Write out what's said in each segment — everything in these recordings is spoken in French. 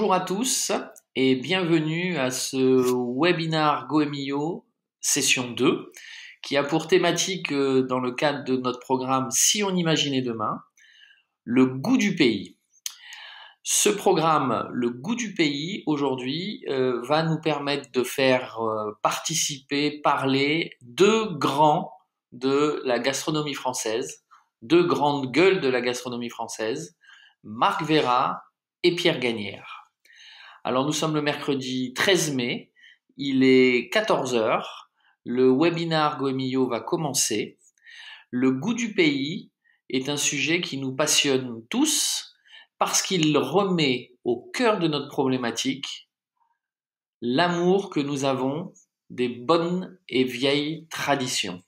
Bonjour à tous et bienvenue à ce webinar Goemio session 2 qui a pour thématique dans le cadre de notre programme Si on imaginait demain, le goût du pays. Ce programme, le goût du pays, aujourd'hui, va nous permettre de faire participer, parler deux grands de la gastronomie française, deux grandes gueules de la gastronomie française, Marc Veyrat et Pierre Gagnaire. Alors nous sommes le mercredi 13 mai, il est 14 heures, le webinar Goemio va commencer. Le goût du pays est un sujet qui nous passionne tous parce qu'il remet au cœur de notre problématique l'amour que nous avons des bonnes et vieilles traditions.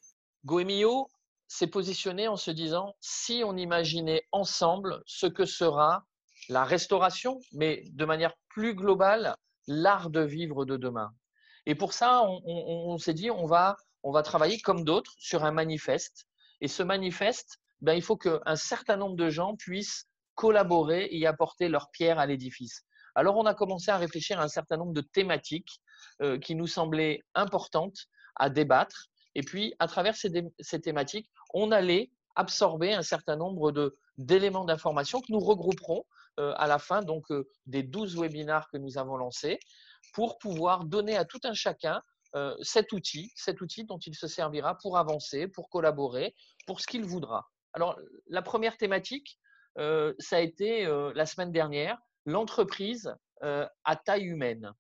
Goemio s'est positionné en se disant si on imaginait ensemble ce que sera la restauration, mais de manière plus globale, l'art de vivre de demain. Et pour ça, on s'est dit on va travailler comme d'autres sur un manifeste. Et ce manifeste, il faut qu'un certain nombre de gens puissent collaborer et y apporter leur pierre à l'édifice. Alors, on a commencé à réfléchir à un certain nombre de thématiques qui nous semblaient importantes à débattre. Et puis, à travers ces thématiques, on allait absorber un certain nombre d'éléments d'information que nous regrouperons à la fin des 12 webinars que nous avons lancés pour pouvoir donner à tout un chacun cet outil dont il se servira pour avancer, pour collaborer, pour ce qu'il voudra. Alors, la première thématique, ça a été la semaine dernière, l'entreprise à taille humaine.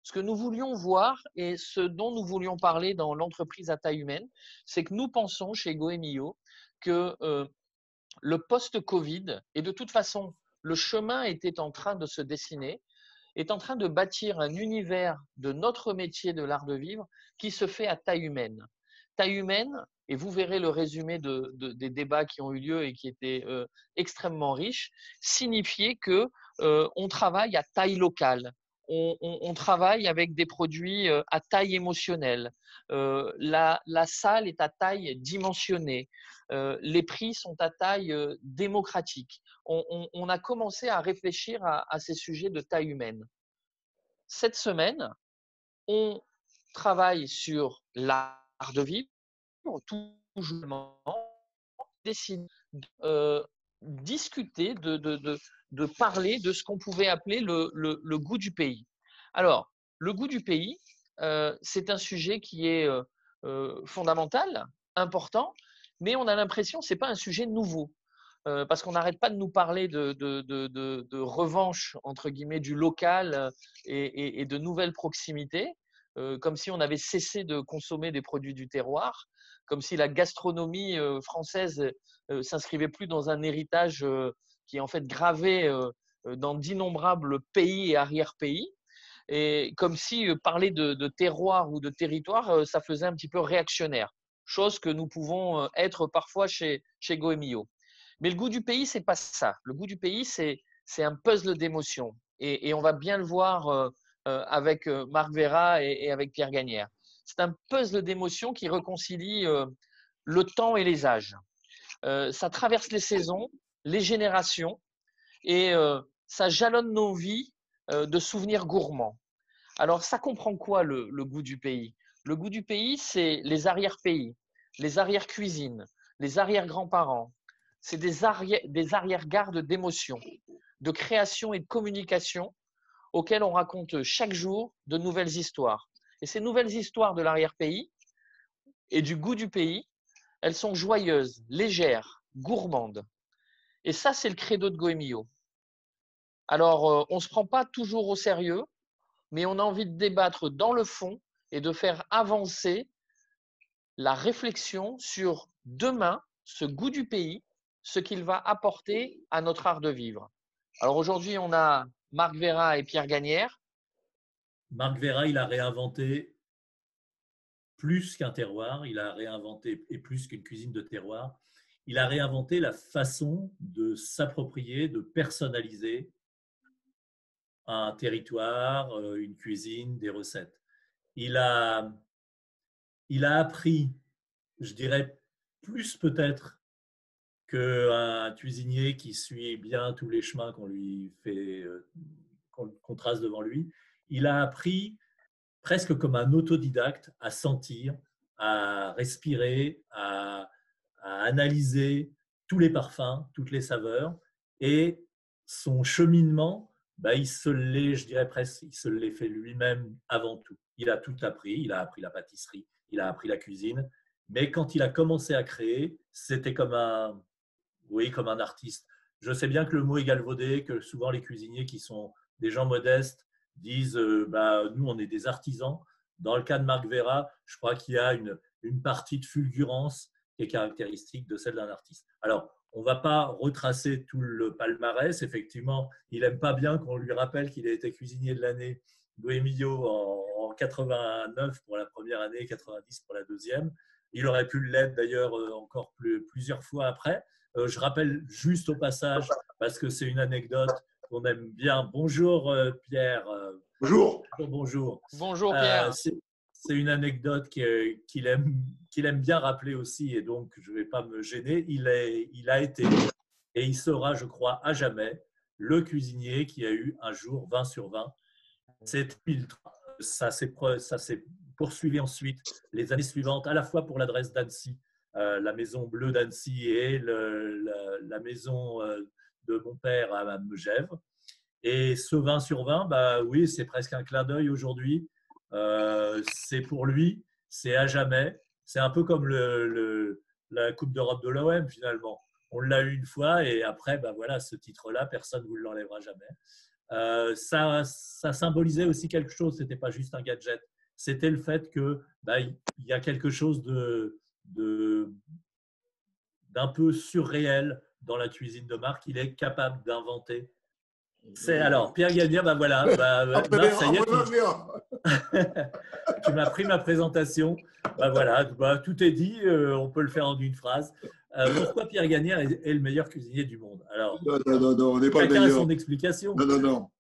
Ce que nous voulions voir et ce dont nous voulions parler dans l'entreprise à taille humaine, c'est que nous pensons chez Goemio que le post-Covid, et de toute façon, le chemin était en train de se dessiner, est en train de bâtir un univers de notre métier de l'art de vivre qui se fait à taille humaine. Taille humaine, et vous verrez le résumé des débats qui ont eu lieu et qui étaient extrêmement riches, signifiait que on travaille à taille locale. On travaille avec des produits à taille émotionnelle. La salle est à taille dimensionnée. Les prix sont à taille démocratique. On a commencé à réfléchir à ces sujets de taille humaine. Cette semaine, on travaille sur l'art de vivre, toujours décider discuter, de parler de ce qu'on pouvait appeler le goût du pays. Alors, le goût du pays, c'est un sujet qui est fondamental, important, mais on a l'impression que ce n'est pas un sujet nouveau. Parce qu'on n'arrête pas de nous parler de revanche, entre guillemets, du local et de nouvelles proximités, comme si on avait cessé de consommer des produits du terroir, comme si la gastronomie française s'inscrivait plus dans un héritage qui est en fait gravé dans d'innombrables pays et arrière-pays, et comme si parler de terroir ou de territoire, ça faisait un petit peu réactionnaire, chose que nous pouvons être parfois chez Goemio. Mais le goût du pays, c'est pas ça. Le goût du pays, c'est un puzzle d'émotions. Et on va bien le voir avec Marc Veyrat et avec Pierre Gagnaire. C'est un puzzle d'émotions qui réconcilie le temps et les âges. Ça traverse les saisons, les générations, et ça jalonne nos vies de souvenirs gourmands. Alors, ça comprend quoi le goût du pays? Le goût du pays, c'est les arrière-pays, les arrière-cuisines, les arrière-grands-parents. C'est des arrière-gardes d'émotions, de création et de communication auxquelles on raconte chaque jour de nouvelles histoires. Et ces nouvelles histoires de l'arrière-pays et du goût du pays, elles sont joyeuses, légères, gourmandes. Et ça, c'est le credo de Goemio. Alors, on ne se prend pas toujours au sérieux, mais on a envie de débattre dans le fond et de faire avancer la réflexion sur demain, ce goût du pays, ce qu'il va apporter à notre art de vivre. Alors aujourd'hui, on a Marc Veyrat et Pierre Gagnaire. Marc Veyrat, il a réinventé plus qu'un terroir, il a réinventé, et plus qu'une cuisine de terroir, il a réinventé la façon de s'approprier, de personnaliser un territoire, une cuisine, des recettes. Il a appris, je dirais, plus peut-être qu'un cuisinier qui suit bien tous les chemins qu'on lui fait qu'on trace devant lui. Il a appris presque comme un autodidacte à sentir, à respirer, à analyser tous les parfums, toutes les saveurs. Et son cheminement, il se l'est, je dirais presque, il se l'est fait lui-même avant tout. Il a tout appris, il a appris la pâtisserie, il a appris la cuisine. Mais quand il a commencé à créer, c'était comme comme un artiste. Je sais bien que le mot est galvaudé, que souvent les cuisiniers qui sont des gens modestes disent nous, on est des artisans. Dans le cas de Marc Vera, je crois qu'il y a une partie de fulgurance qui est caractéristique de celle d'un artiste. Alors, on ne va pas retracer tout le palmarès. Effectivement, il n'aime pas bien qu'on lui rappelle qu'il a été cuisinier de l'année Goemio en 89 pour la première année, 90 pour la deuxième. Il aurait pu l'être d'ailleurs encore plusieurs fois après. Je rappelle juste au passage, parce que c'est une anecdote qu'on aime bien. Bonjour Pierre. Bonjour. Bonjour Pierre. C'est une anecdote qu'il aime bien rappeler aussi, et donc je ne vais pas me gêner. Il a été, et il sera, je crois, à jamais, le cuisinier qui a eu un jour 20 sur 20. C'est 2003. Ça s'est poursuivi ensuite les années suivantes, à la fois pour l'adresse d'Annecy, la maison bleue d'Annecy et la maison de mon père à Megève. Et ce 20 sur 20, oui, c'est presque un clin d'œil aujourd'hui. C'est pour lui, c'est à jamais. C'est un peu comme la Coupe d'Europe de l'OM finalement. On l'a eu une fois et après, voilà, ce titre-là, personne ne vous l'enlèvera jamais. Ça symbolisait aussi quelque chose. C'était pas juste un gadget. C'était le fait que il y a quelque chose d'un peu surréel dans la cuisine de Marc. Il est capable d'inventer. Alors, Pierre Gagnère, voilà. Ça y est, tu m'as pris ma présentation. Voilà, tout est dit. On peut le faire en une phrase. Pourquoi Pierre Gagnère est le meilleur cuisinier du monde? Alors, non, on n'est pas le chacun a meilleur. son explication. Non.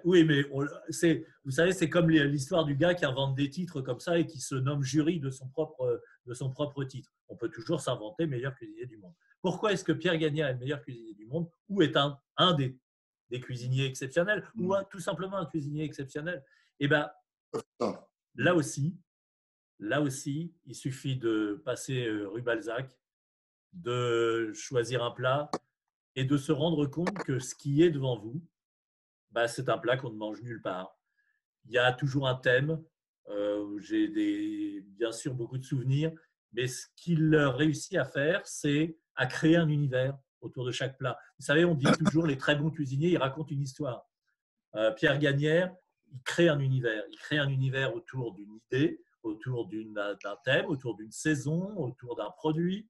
Oui, mais vous savez, c'est comme l'histoire du gars qui invente des titres comme ça et qui se nomme jury de son propre titre. On peut toujours s'inventer meilleur cuisinier du monde. Pourquoi est-ce que Pierre Gagnère est le meilleur cuisinier du monde ou est un des cuisiniers exceptionnels ou tout simplement un cuisinier exceptionnel? Eh bien, là aussi, il suffit de passer rue Balzac, de choisir un plat et de se rendre compte que ce qui est devant vous, c'est un plat qu'on ne mange nulle part. Il y a toujours un thème. J'ai bien sûr beaucoup de souvenirs, mais ce qu'il réussit à faire, c'est à créer un univers autour de chaque plat. Vous savez, on dit toujours les très bons cuisiniers, ils racontent une histoire. Pierre Gagnère, il crée un univers. Il crée un univers autour d'une idée, autour d'un thème, autour d'une saison, autour d'un produit.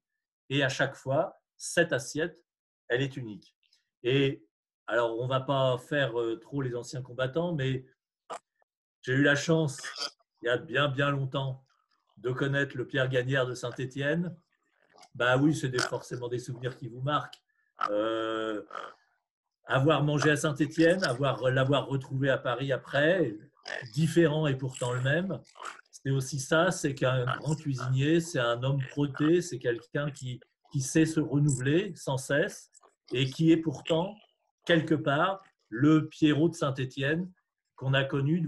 Et à chaque fois, cette assiette, elle est unique. Et alors, on ne va pas faire trop les anciens combattants, mais j'ai eu la chance, il y a bien longtemps, de connaître le Pierre Gagnère de Saint-Étienne. Oui, c'est forcément des souvenirs qui vous marquent. Avoir mangé à Saint-Étienne, l'avoir retrouvé à Paris après, différent et pourtant le même, c'est aussi ça, c'est qu'un grand cuisinier, c'est un homme frotté, c'est quelqu'un qui sait se renouveler sans cesse et qui est pourtant, quelque part, le Pierrot de Saint-Étienne qu'on a connu,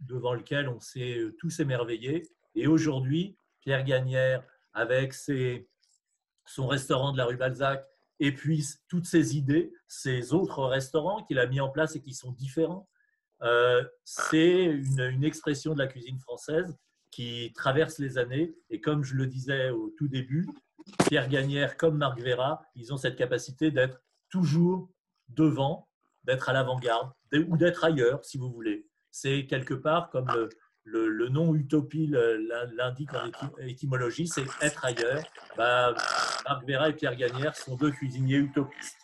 devant lequel on s'est tous émerveillés. Et aujourd'hui, Pierre Gagnère, avec son restaurant de la rue Balzac, et puis toutes ses idées, ces autres restaurants qu'il a mis en place et qui sont différents, c'est une expression de la cuisine française qui traverse les années. Et comme je le disais au tout début, Pierre Gagnère comme Marc Vera, ils ont cette capacité d'être toujours devant, d'être à l'avant-garde ou d'être ailleurs, si vous voulez. C'est quelque part comme le nom utopie l'indique en étymologie, c'est être ailleurs. Marc Vera et Pierre Gagnère sont deux cuisiniers utopistes.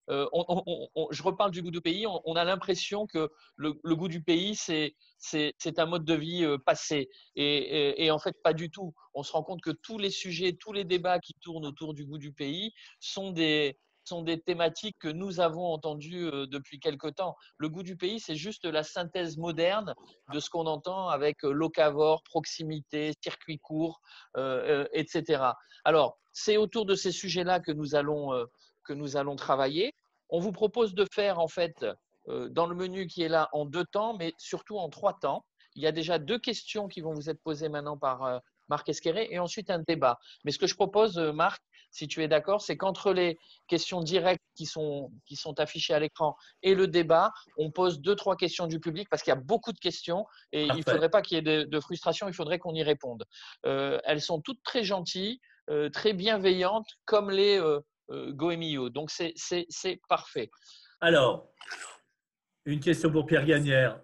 Je reparle du goût du pays. On a l'impression que le goût du pays, c'est un mode de vie passé. Et en fait, pas du tout. On se rend compte que tous les sujets, tous les débats qui tournent autour du goût du pays sont des thématiques que nous avons entendues depuis quelque temps. Le goût du pays, c'est juste la synthèse moderne de ce qu'on entend avec locavore, proximité, circuit court, etc. Alors, c'est autour de ces sujets-là que nous allons travailler. On vous propose de faire en fait dans le menu qui est là en 2 temps, mais surtout en 3 temps. Il y a déjà 2 questions qui vont vous être posées maintenant par Marc Esqueré et ensuite un débat. Mais ce que je propose, Marc, si tu es d'accord, c'est qu'entre les questions directes qui sont affichées à l'écran et le débat, on pose 2-3 questions du public parce qu'il y a beaucoup de questions et il ne faudrait pas qu'il y ait de frustration, il faudrait qu'on y réponde. Elles sont toutes très gentilles, très bienveillantes, comme les Goemio. Donc, c'est parfait. Alors, une question pour Pierre Gagnère.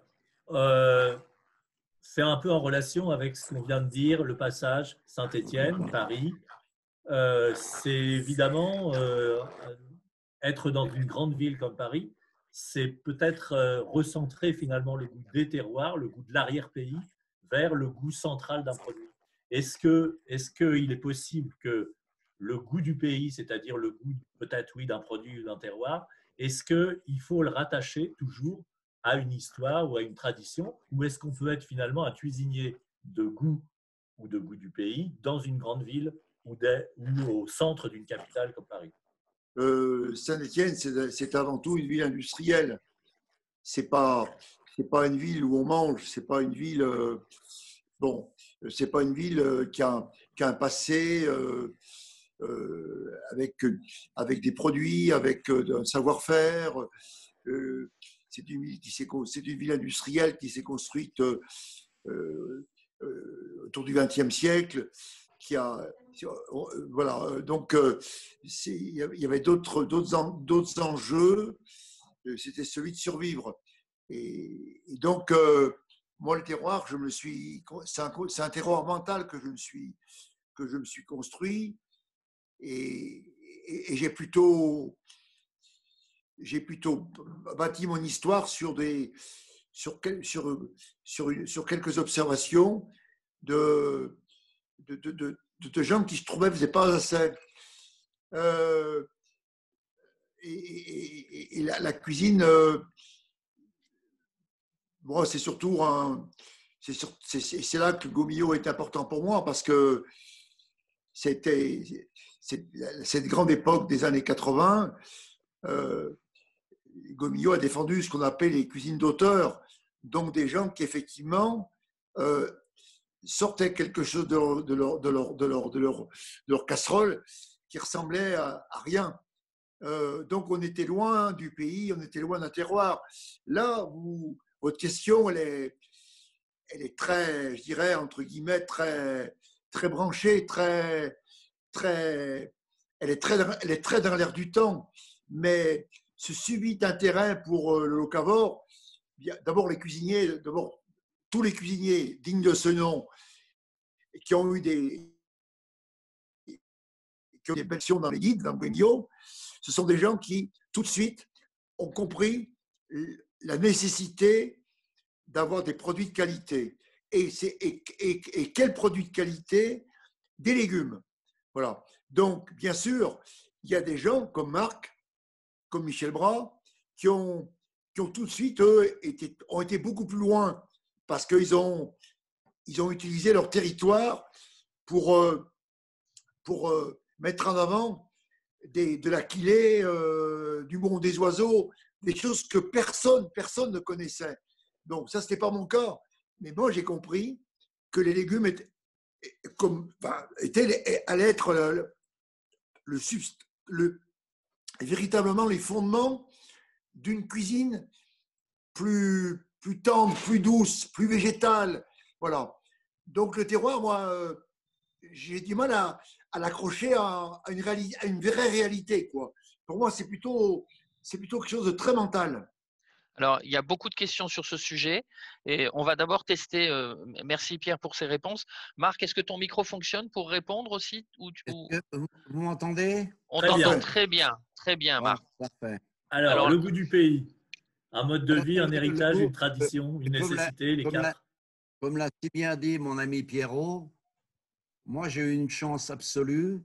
C'est un peu en relation avec ce qu'on vient de dire, le passage Saint-Étienne, Paris. C'est évidemment être dans une grande ville comme Paris, c'est peut-être recentrer finalement le goût des terroirs, le goût de l'arrière-pays, vers le goût central d'un produit. Est-ce qu'il est possible que le goût du pays, c'est-à-dire le goût peut-être oui d'un produit ou d'un terroir, est-ce qu'il faut le rattacher toujours à une histoire ou à une tradition, ou est-ce qu'on peut être finalement un cuisinier de goût ou de goût du pays dans une grande ville ou au centre d'une capitale comme Paris? Saint-Étienne, c'est avant tout une ville industrielle. C'est pas une ville où on mange. C'est pas une ville. C'est pas une ville qui a un passé avec des produits, avec un savoir-faire. C'est une ville industrielle qui s'est construite autour du XXe siècle, qui a voilà. Donc il y avait d'autres enjeux. C'était celui de survivre. Et donc moi, le terroir, c'est un terroir mental que je me suis construit, et j'ai plutôt bâti mon histoire sur quelques observations de gens qui, je trouvais, ne faisaient pas assez. Et la cuisine, bon, c'est surtout c'est là que Gomillot est important pour moi, parce que c'était cette grande époque des années 80. Gomillot a défendu ce qu'on appelle les cuisines d'auteur, donc des gens qui effectivement sortaient quelque chose de leur casserole qui ressemblait à rien. Donc on était loin du pays, on était loin d'un terroir. Là, votre question, elle est très, je dirais, entre guillemets, très branchée, elle est très dans l'air du temps. Mais ce subit intérêt pour le locavore, d'abord tous les cuisiniers dignes de ce nom, qui ont eu des mentions dans les guides, dans Benio, ce sont des gens qui, tout de suite, ont compris la nécessité d'avoir des produits de qualité. Et quels produits de qualité? Des légumes. Voilà. Donc, bien sûr, il y a des gens comme Marc, comme Michel Bras, qui ont tout de suite, eux, ont été beaucoup plus loin, parce qu'ils ont utilisé leur territoire pour mettre en avant de l'aquilée, du monde des oiseaux, des choses que personne ne connaissait. Donc ça, ce n'était pas mon cas. Mais moi, j'ai compris que les légumes allaient être véritablement les fondements d'une cuisine plus tendre, plus douce, plus végétale. Voilà. Donc le terroir, moi, j'ai du mal à l'accrocher à une vraie réalité, quoi. Pour moi, c'est plutôt quelque chose de très mental. Alors, il y a beaucoup de questions sur ce sujet et on va d'abord tester. Merci Pierre pour ces réponses. Marc, est-ce que ton micro fonctionne pour répondre aussi Vous m'entendez? On t'entend très bien, Marc. Parfait. Alors, le goût du pays, un mode de vie, un héritage, une tradition, une nécessité, les quatre. Comme l'a si bien dit mon ami Pierrot, moi j'ai eu une chance absolue,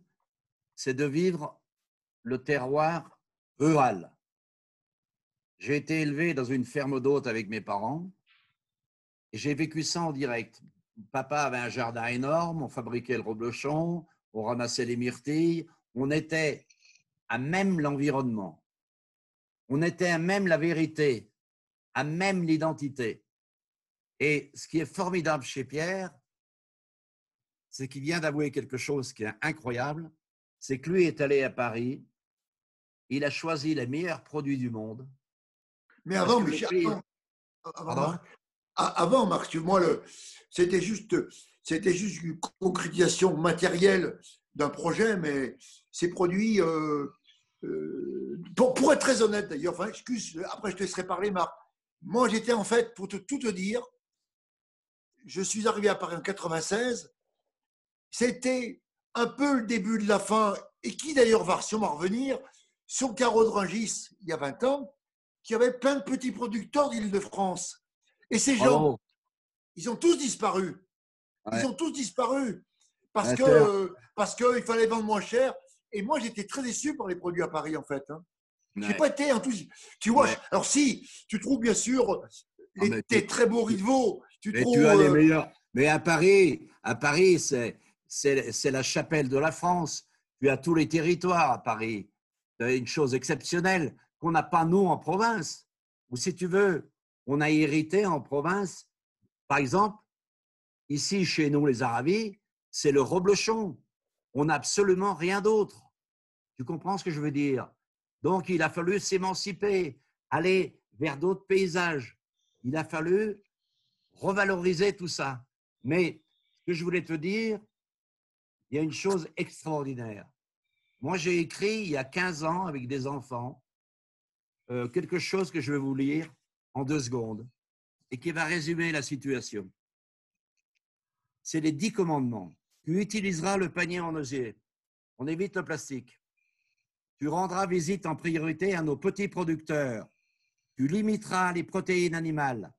c'est de vivre le terroir rural. J'ai été élevé dans une ferme d'hôtes avec mes parents et j'ai vécu ça en direct. Papa avait un jardin énorme, on fabriquait le reblochon, on ramassait les myrtilles, on était à même l'environnement. On était à même la vérité. a même l'identité. Et ce qui est formidable chez Pierre, c'est qu'il vient d'avouer quelque chose qui est incroyable, c'est que lui est allé à Paris, il a choisi les meilleurs produits du monde. Mais Parce avant, que le Michel, pays- avant, Pardon? Marc, avant, Marc, moi, c'était juste une concrétisation matérielle d'un projet, mais ces produits, pour être très honnête d'ailleurs, enfin, excuse, après je te laisserai parler, Marc. Moi, j'étais en fait, pour tout te dire, je suis arrivé à Paris en 96. C'était un peu le début de la fin, et qui d'ailleurs va sûrement revenir, sur le carreau de Rungis, il y a 20 ans, qui avait plein de petits producteurs d'Île-de-France. Et ces gens, Bravo. ils ont tous disparu. Ouais. Ils ont tous disparu parce Ouais, qu'il fallait vendre moins cher. Et moi, j'étais très déçu par les produits à Paris, en fait. Je n'ai pas été enthousiaste. Tu vois, Ouais. alors si, tu trouves bien sûr mais des très beaux riz de veau. Mais tu as les meilleurs. Mais à Paris, c'est la chapelle de la France. Tu as tous les territoires à Paris. C'est une chose exceptionnelle qu'on n'a pas nous en province. Ou si tu veux, on a hérité en province. Par exemple, ici chez nous les Aravis, c'est le reblochon. On n'a absolument rien d'autre. Tu comprends ce que je veux dire? Donc il a fallu s'émanciper, aller vers d'autres paysages. Il a fallu revaloriser tout ça. Mais ce que je voulais te dire, il y a une chose extraordinaire. Moi, j'ai écrit il y a 15 ans avec des enfants quelque chose que je vais vous lire en 2 secondes et qui va résumer la situation. C'est les 10 commandements. Tu utiliseras le panier en osier. On évite le plastique. Tu rendras visite en priorité à nos petits producteurs. Tu limiteras les protéines animales.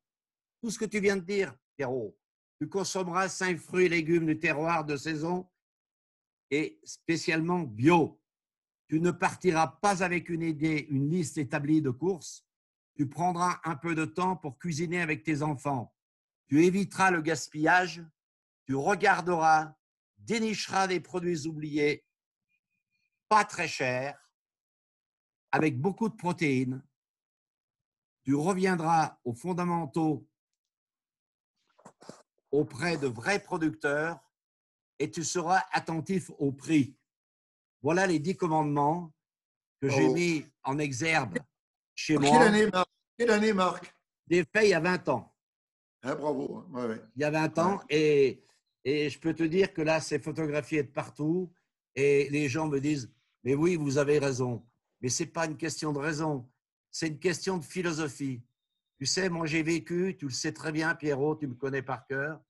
Tout ce que tu viens de dire, Pierrot. Tu consommeras 5 fruits et légumes du terroir de saison et spécialement bio. Tu ne partiras pas avec une idée, une liste établie de courses. Tu prendras un peu de temps pour cuisiner avec tes enfants. Tu éviteras le gaspillage. Tu regarderas, dénicheras des produits oubliés, pas très chers, avec beaucoup de protéines. Tu reviendras aux fondamentaux auprès de vrais producteurs et tu seras attentif au prix. Voilà les 10 commandements que j'ai mis en exergue chez moi. Quelle année, Marc? Des faits il y a 20 ans. Ah, bravo. Ouais. Il y a 20 ans. Et je peux te dire que là, c'est photographié de partout. Et les gens me disent, mais oui, vous avez raison. Mais ce n'est pas une question de raison. C'est une question de philosophie. Tu sais, moi, j'ai vécu, tu le sais très bien, Pierrot, tu me connais par cœur.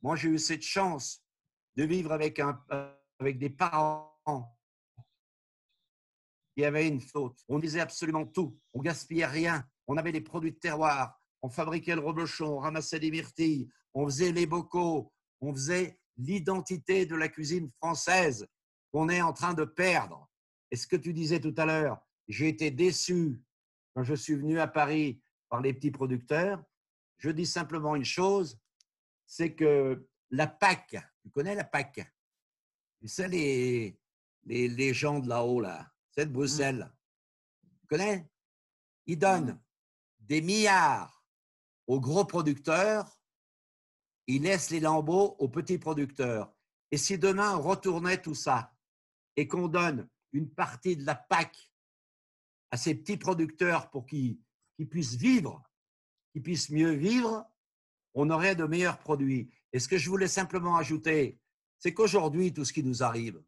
Moi, j'ai eu cette chance de vivre avec des parents qui avaient une faute. On disait absolument tout. On gaspillait rien. On avait des produits de terroir. On fabriquait le reblochon, on ramassait des myrtilles, on faisait les bocaux, on faisait l'identité de la cuisine française qu'on est en train de perdre. Et ce que tu disais tout à l'heure, j'ai été déçu quand je suis venu à Paris par les petits producteurs. Je dis simplement une chose, c'est que la PAC, tu connais la PAC? Tu sais les gens de là-haut, là, c'est de Bruxelles. Tu connais? Ils donnent des milliards aux gros producteurs, ils laissent les lambeaux aux petits producteurs. Et si demain on retournait tout ça et qu'on donne une partie de la PAC à ces petits producteurs pour qu'ils puissent vivre, qu'ils puissent mieux vivre, on aurait de meilleurs produits. Et ce que je voulais simplement ajouter, c'est qu'aujourd'hui, tout ce qui nous arrive,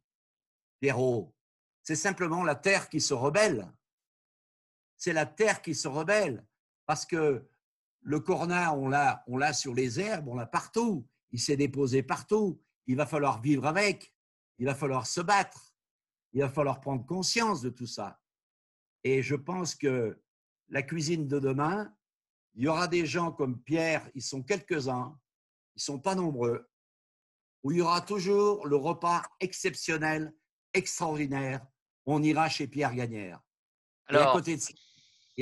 Pierrot, c'est simplement la terre qui se rebelle. C'est la terre qui se rebelle. Parce que le corna, on l'a sur les herbes, on l'a partout. Il s'est déposé partout. Il va falloir vivre avec. Il va falloir se battre. Il va falloir prendre conscience de tout ça. Et je pense que la cuisine de demain, il y aura des gens comme Pierre, ils sont quelques-uns, ils ne sont pas nombreux, où il y aura toujours le repas exceptionnel, extraordinaire. On ira chez Pierre Gagnère. Et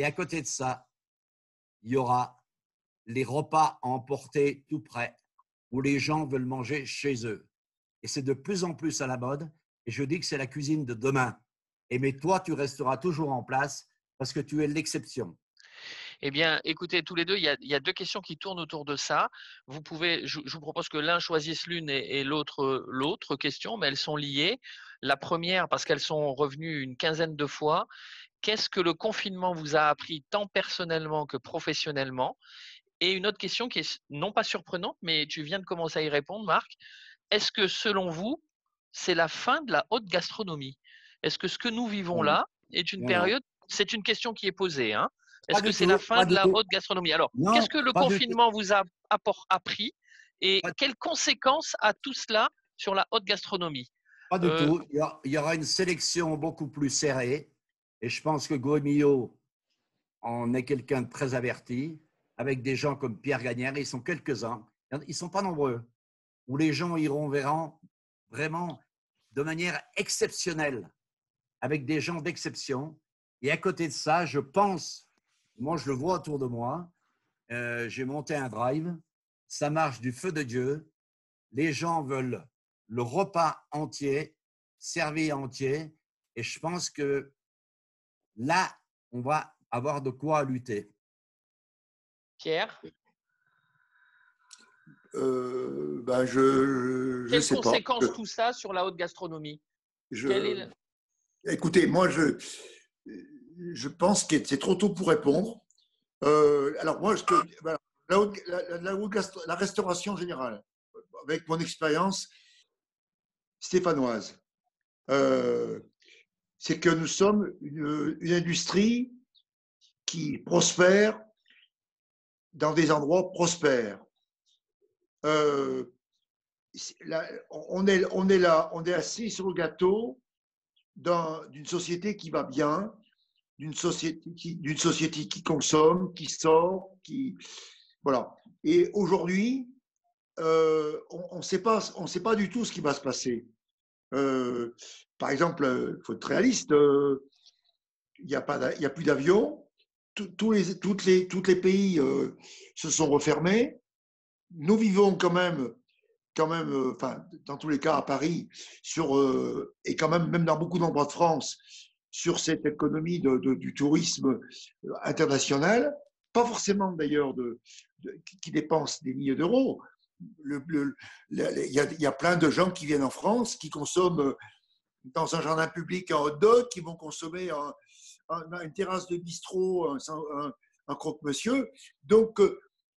à côté de ça, il y aura les repas à emporter tout près, où les gens veulent manger chez eux. Et c'est de plus en plus à la mode. Et je dis que c'est la cuisine de demain. Mais toi, tu resteras toujours en place parce que tu es l'exception. Eh bien, écoutez, tous les deux, il y a deux questions qui tournent autour de ça. Je vous propose que l'un choisisse l'une et l'autre question, mais elles sont liées. La première, parce qu'elles sont revenues une quinzaine de fois, qu'est-ce que le confinement vous a appris tant personnellement que professionnellement? Et une autre question qui est non pas surprenante, mais tu viens de commencer à y répondre, Marc. Est-ce que selon vous, c'est la fin de la haute gastronomie? Est-ce que ce que nous vivons Non, là est une non, non. période, c'est une question qui est posée, hein? Pas Est-ce que du c'est la tout, fin pas de du la tout. haute gastronomie? Alors, Non, qu'est-ce que le pas du tout. confinement vous a appris et Pas, quelles conséquences a tout cela sur la haute gastronomie? pas du Euh, tout. Il y aura une sélection beaucoup plus serrée. Et je pense que Goemio en est quelqu'un de très averti, avec des gens comme Pierre Gagnère. Ils sont quelques-uns. Ils ne sont pas nombreux. Où les gens iront verront vraiment de manière exceptionnelle, avec des gens d'exception. Et à côté de ça, je pense, moi je le vois autour de moi, j'ai monté un drive, ça marche du feu de Dieu, les gens veulent le repas entier, servi entier, et je pense que là, on va avoir de quoi lutter. Pierre, Ben je quelles sais pas. conséquences tout ça sur la haute gastronomie? Quelle est Écoutez, moi, je pense que c'est trop tôt pour répondre. Alors, moi, voilà, la restauration générale, avec mon expérience stéphanoise, c'est que nous sommes une industrie qui prospère dans des endroits prospères. On est là, on est assis sur le gâteau d'une société qui va bien, d'une société qui consomme, qui sort, voilà. Et aujourd'hui, on ne sait pas du tout ce qui va se passer. Par exemple, il faut être réaliste. Il n'y a plus d'avions. Tous les pays se sont refermés. Nous vivons quand même, enfin, dans tous les cas à Paris, et quand même dans beaucoup d'endroits de France, sur cette économie du tourisme international, pas forcément d'ailleurs qui dépense des milliers d'euros. Il y a plein de gens qui viennent en France, qui consomment dans un jardin public un hot dog, qui vont consommer une terrasse de bistrot, un croque-monsieur. Donc,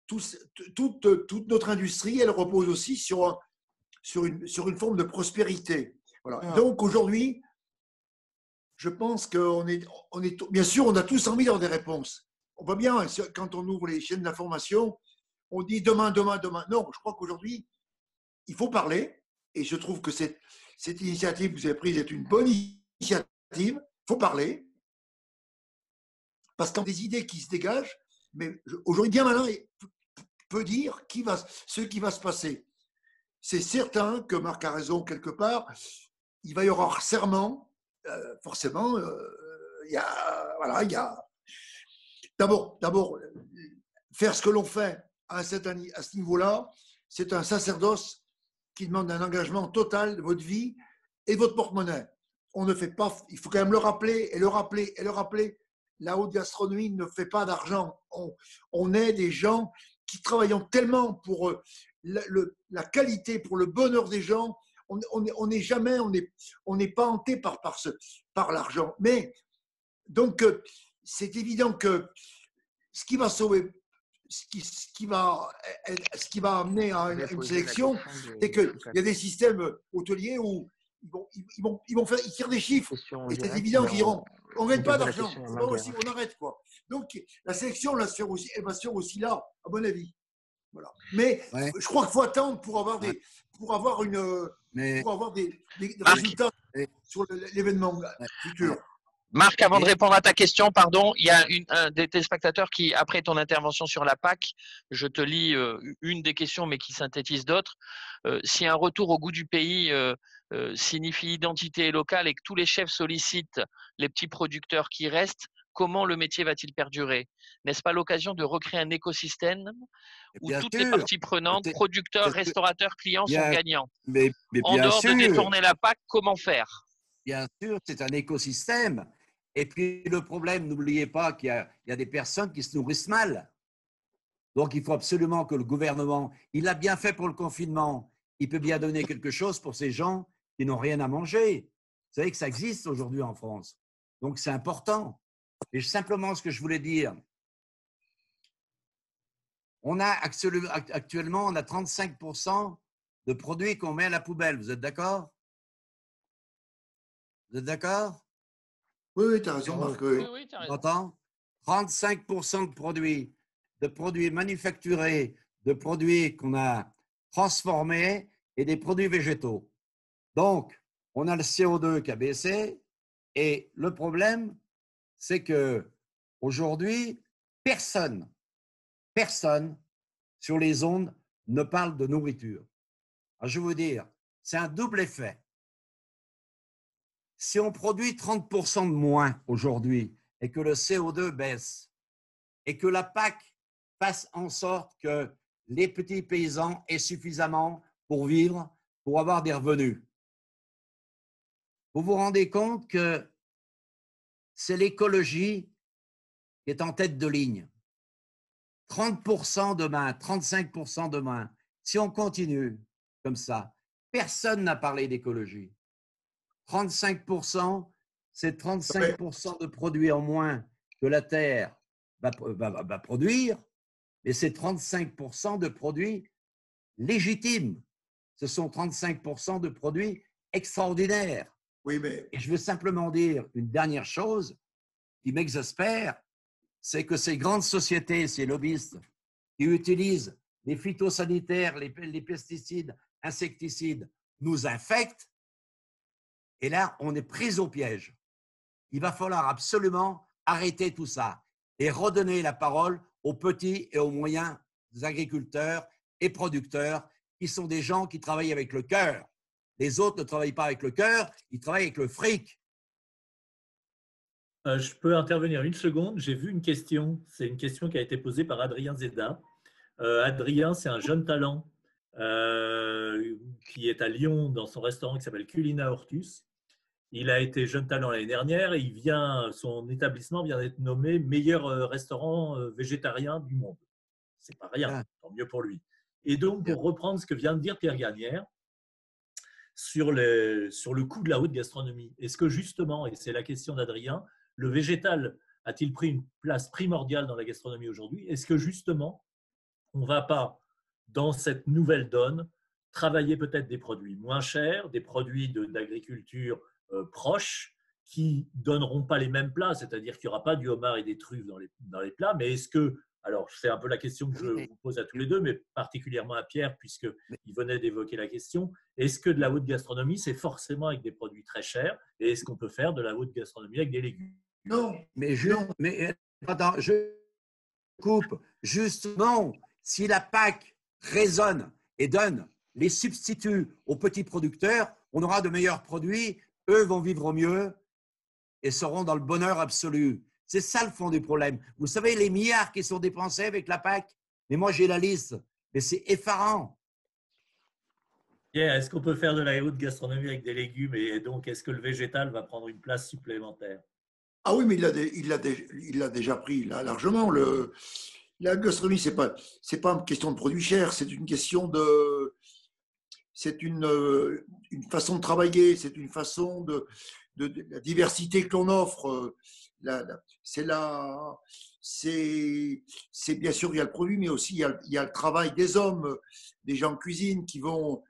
toute notre industrie, elle repose aussi sur une forme de prospérité. Voilà. Donc aujourd'hui, je pense qu'on est, bien sûr, on a tous envie d'avoir des réponses. On voit bien, quand on ouvre les chaînes d'information, on dit demain, demain, demain. Non, je crois qu'aujourd'hui, il faut parler. Et je trouve que cette initiative que vous avez prise est une bonne initiative. Il faut parler. Parce qu'il y a des idées qui se dégagent. Mais aujourd'hui, bien malin peut dire ce qui va se passer. C'est certain que Marc a raison quelque part. Il va y avoir harcèlement. Forcément, il y a d'abord faire ce que l'on fait à ce niveau-là, c'est un sacerdoce qui demande un engagement total de votre vie et de votre porte-monnaie. On ne fait pas, il faut quand même le rappeler et le rappeler et le rappeler. La haute gastronomie ne fait pas d'argent. On est des gens qui travaillons tellement pour la qualité, pour le bonheur des gens. On n'est jamais, on n'est pas hanté par l'argent. Mais donc, c'est évident que ce qui va sauver, ce qui va amener à une sélection, c'est qu'il y a des systèmes hôteliers où ils tirent des chiffres. Et c'est évident qu'ils diront, on ne gagne pas d'argent, c'est pas possible, on arrête quoi. Donc, la sélection, elle va se faire aussi là, à mon avis. Voilà. Mais je crois qu'il faut attendre pour avoir des résultats sur l'événement futur. Marc, avant de répondre à ta question, pardon, il y a un des téléspectateurs qui, après ton intervention sur la PAC, je te lis une des questions, mais qui synthétise d'autres. Si un retour au goût du pays signifie identité locale et que tous les chefs sollicitent les petits producteurs qui restent, comment le métier va-t-il perdurer? N'est-ce pas l'occasion de recréer un écosystème où toutes les parties prenantes, producteurs, restaurateurs, clients, sont gagnants? Mais en dehors de détourner la PAC, comment faire? Bien sûr, c'est un écosystème. Et puis le problème, n'oubliez pas qu'il y a des personnes qui se nourrissent mal. Donc il faut absolument que le gouvernement, il a bien fait pour le confinement, il peut bien donner quelque chose pour ces gens qui n'ont rien à manger. Vous savez que ça existe aujourd'hui en France. Donc c'est important. Et simplement ce que je voulais dire, on a actuellement on a 35% de produits qu'on met à la poubelle. Vous êtes d'accord? Vous êtes d'accord? Oui, oui, tu as raison, Marc. Oui. Oui, tu as On raison. entend? 35% de produits manufacturés, de produits qu'on a transformés et des produits végétaux. Donc, on a le CO2 qui a baissé et le problème, c'est que aujourd'hui, personne sur les ondes ne parle de nourriture. Alors, je vais vous dire, c'est un double effet. Si on produit 30% de moins aujourd'hui et que le CO2 baisse et que la PAC fasse en sorte que les petits paysans aient suffisamment pour vivre, pour avoir des revenus, vous vous rendez compte que c'est l'écologie qui est en tête de ligne. 30% demain, 35% demain. Si on continue comme ça, personne n'a parlé d'écologie. 35%, c'est 35% de produits en moins que la Terre va produire, mais c'est 35% de produits légitimes. Ce sont 35% de produits extraordinaires. Oui, mais Et je veux simplement dire une dernière chose qui m'exaspère, c'est que ces grandes sociétés, ces lobbyistes, qui utilisent les phytosanitaires, les pesticides, insecticides, nous infectent. Et là, on est pris au piège. Il va falloir absolument arrêter tout ça et redonner la parole aux petits et aux moyens agriculteurs et producteurs qui sont des gens qui travaillent avec le cœur. Les autres ne travaillent pas avec le cœur, ils travaillent avec le fric. Je peux intervenir une seconde. J'ai vu une question. C'est une question qui a été posée par Adrien Zeda. Adrien, c'est un jeune talent qui est à Lyon dans son restaurant qui s'appelle Culina Hortus. Il a été jeune talent l'année dernière et son établissement vient d'être nommé meilleur restaurant végétarien du monde. C'est pas rien, tant mieux pour lui. Et donc, pour reprendre ce que vient de dire Pierre Gagnère sur le coût de la haute gastronomie, est-ce que justement, et c'est la question d'Adrien, le végétal a-t-il pris une place primordiale dans la gastronomie aujourd'hui? Est-ce que justement, on ne va pas, dans cette nouvelle donne, travailler peut-être des produits moins chers, des produits d'agriculture proches, qui ne donneront pas les mêmes plats, c'est-à-dire qu'il n'y aura pas du homard et des truffes dans les plats, mais est-ce que, alors c'est un peu la question que je vous pose à tous les deux, mais particulièrement à Pierre, puisqu'il venait d'évoquer la question, est-ce que de la haute gastronomie, c'est forcément avec des produits très chers, et est-ce qu'on peut faire de la haute gastronomie avec des légumes? non, Attends, je coupe. Justement, si la PAC raisonne et donne les substituts aux petits producteurs, on aura de meilleurs produits, eux vont vivre mieux et seront dans le bonheur absolu. C'est ça le fond du problème. Vous savez, les milliards qui sont dépensés avec la PAC, mais moi j'ai la liste, mais c'est effarant. Est-ce qu'on peut faire de la haute gastronomie avec des légumes et donc est-ce que le végétal va prendre une place supplémentaire? ah oui, mais il l'a déjà pris là, largement. La gastronomie, c'est pas une question de produits chers, c'est une question de, c'est une façon de travailler, c'est une façon de la diversité que l'on offre. C'est bien sûr il y a le produit, mais aussi il y a le travail des hommes, des gens en cuisine qui vont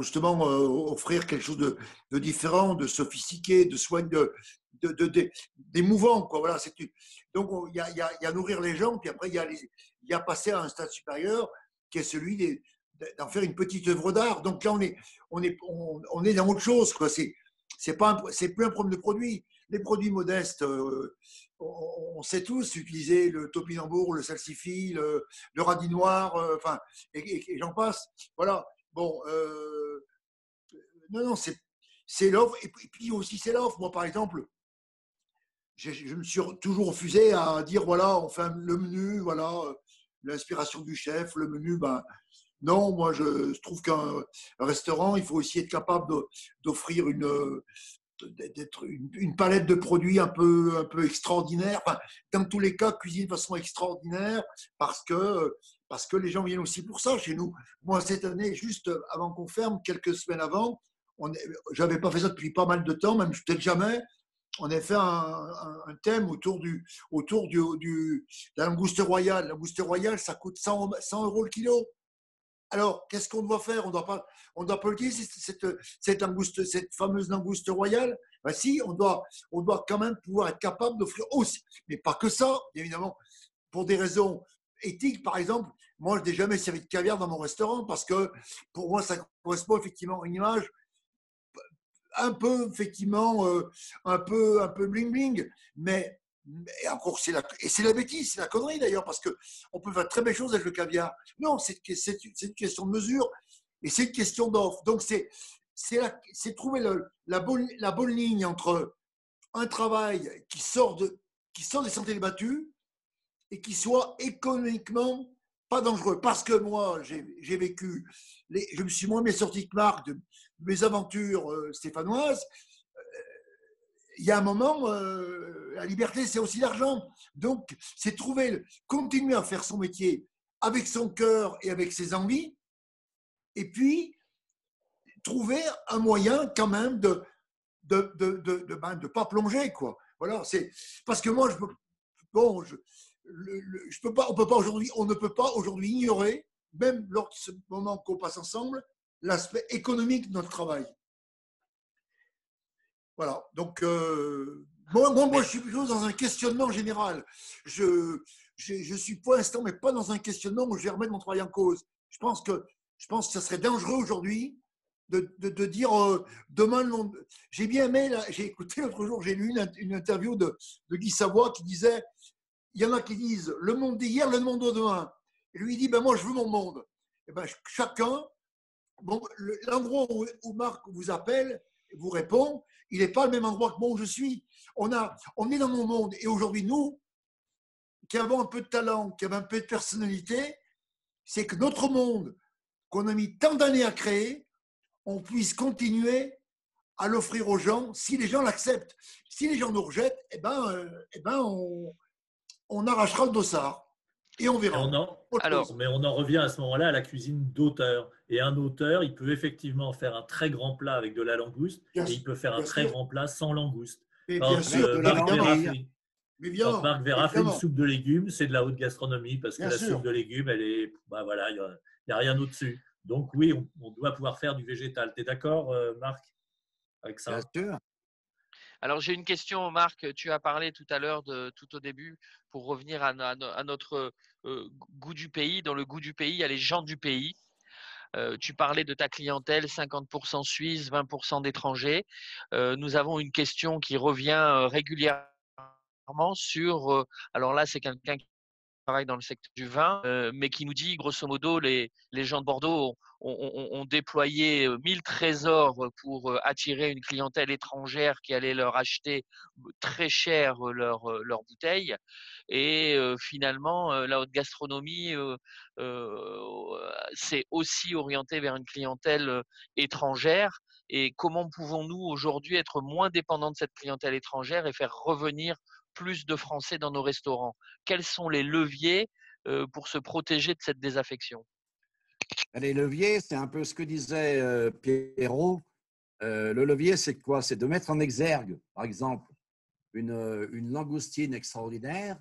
justement offrir quelque chose de différent, de sophistiqué, de soigneux, d'émouvant, quoi. Voilà, donc il y a nourrir les gens, puis après il y a passer à un stade supérieur qui est celui d'en faire une petite œuvre d'art. Donc là on est dans autre chose, quoi. C'est plus un problème de produit. Les produits modestes, on sait tous utiliser le topinambour, le salsifis, le radis noir, enfin, et j'en passe. Voilà. Bon, non, c'est l'offre. Et puis aussi, c'est l'offre. Moi, par exemple, je me suis toujours refusé à dire voilà, on fait le menu, voilà, l'inspiration du chef, le menu, ben. Non, moi je trouve qu'un restaurant, il faut aussi être capable d'offrir d'être une palette de produits un peu extraordinaire. Enfin, dans tous les cas, cuisine de façon extraordinaire parce que les gens viennent aussi pour ça chez nous. Moi, cette année, juste avant qu'on ferme, quelques semaines avant, j'avais pas fait ça depuis pas mal de temps, même peut-être jamais. On a fait un thème autour de la langouste royale. La langouste royale, ça coûte 100 € le kilo. Alors, qu'est-ce qu'on doit faire? On doit pas utiliser cette fameuse langouste royale. Ben si, on doit quand même pouvoir être capable d'offrir aussi, mais pas que ça, évidemment, pour des raisons éthiques, par exemple. Moi, je n'ai jamais servi de caviar dans mon restaurant parce que pour moi, ça correspond effectivement à une image un peu, effectivement, un peu bling bling, mais encore, c'est la bêtise, c'est la connerie d'ailleurs, parce qu'on peut faire très belles choses avec le caviar. Non, c'est une question de mesure et c'est une question d'offre. Donc, c'est trouver la bonne ligne entre un travail qui sort des sentiers battus et qui soit économiquement pas dangereux. Parce que moi, j'ai vécu, je me suis moi-même sorti de marque de mes aventures stéphanoises. Il y a un moment, la liberté, c'est aussi l'argent. Donc, c'est continuer à faire son métier avec son cœur et avec ses envies, et puis trouver un moyen quand même de pas plonger, quoi. Voilà, c'est parce que moi, on ne peut pas aujourd'hui ignorer, même lors de ce moment qu'on passe ensemble, l'aspect économique de notre travail. Voilà. Donc, moi, je suis plutôt dans un questionnement général. Je suis pour l'instant, mais pas dans un questionnement où je vais remettre mon travail en cause. Je pense que ça serait dangereux aujourd'hui de dire demain le monde. J'ai bien aimé, j'ai écouté l'autre jour, j'ai lu une interview de Guy Savoy qui disait, il y en a qui disent le monde d'hier, le monde de demain. Et lui il dit, ben moi je veux mon monde. Et ben chacun, l'endroit où Marc vous appelle, vous répond, il n'est pas le même endroit que moi où je suis. On est dans mon monde. Et aujourd'hui, nous, qui avons un peu de talent, qui avons un peu de personnalité, c'est que notre monde, qu'on a mis tant d'années à créer, on puisse continuer à l'offrir aux gens si les gens l'acceptent. Si les gens nous rejettent, on arrachera le dossard. Et on verra. Mais on en revient à ce moment-là à la cuisine d'auteur. Et un auteur, il peut effectivement faire un très grand plat avec de la langouste et il peut faire un très grand plat sans langouste. Quand Marc Vera fait une soupe de légumes, c'est de la haute gastronomie parce que la soupe de légumes, elle est, voilà, il n'y a rien au-dessus. Donc oui, on doit pouvoir faire du végétal. Tu es d'accord, Marc, avec ça? Bien sûr. Alors, j'ai une question, Marc. Tu as parlé tout à l'heure, tout au début, pour revenir à notre goût du pays. Dans le goût du pays, il y a les gens du pays. Tu parlais de ta clientèle, 50% suisse, 20% d'étrangers. Nous avons une question qui revient régulièrement sur… alors là, c'est quelqu'un qui travaille dans le secteur du vin, mais qui nous dit, grosso modo, les gens de Bordeaux ont déployé 1000 trésors pour attirer une clientèle étrangère qui allait leur acheter très cher leurs bouteilles. Et finalement, la haute gastronomie s'est aussi orientée vers une clientèle étrangère. Et comment pouvons-nous aujourd'hui être moins dépendants de cette clientèle étrangère et faire revenir plus de Français dans nos restaurants? Quels sont les leviers pour se protéger de cette désaffection? Les leviers, c'est un peu ce que disait Pierrot. Le levier, c'est quoi? C'est de mettre en exergue, par exemple, une langoustine extraordinaire,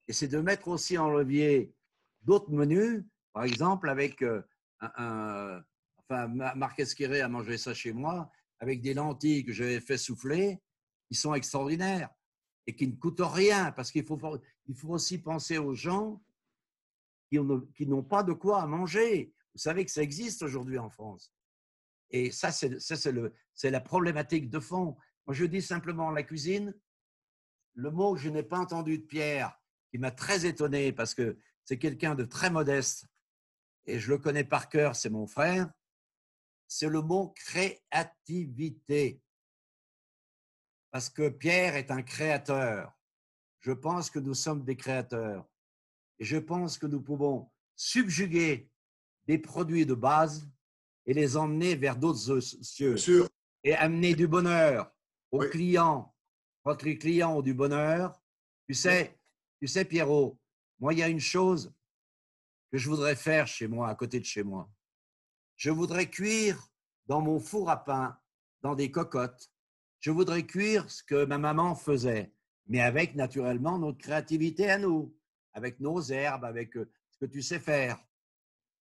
et c'est de mettre aussi en levier d'autres menus, par exemple, avec Marc Esqueré a mangé ça chez moi, avec des lentilles que j'avais fait souffler, qui sont extraordinaires et qui ne coûtent rien, parce qu'il faut aussi penser aux gens qui n'ont pas de quoi à manger. Vous savez que ça existe aujourd'hui en France. Et ça, c'est la problématique de fond. Moi, je dis simplement la cuisine. Le mot que je n'ai pas entendu de Pierre, qui m'a très étonné parce que c'est quelqu'un de très modeste et je le connais par cœur, c'est mon frère, c'est le mot créativité. Parce que Pierre est un créateur. Je pense que nous sommes des créateurs. Et je pense que nous pouvons subjuguer des produits de base et les emmener vers d'autres cieux et amener du bonheur aux Oui. clients, quand les clients ont du bonheur, tu sais, Pierrot, moi, il y a une chose que je voudrais faire chez moi, à côté de chez moi. Je voudrais cuire dans mon four à pain, dans des cocottes. Je voudrais cuire ce que ma maman faisait, mais avec naturellement notre créativité à nous, avec nos herbes, avec ce que tu sais faire,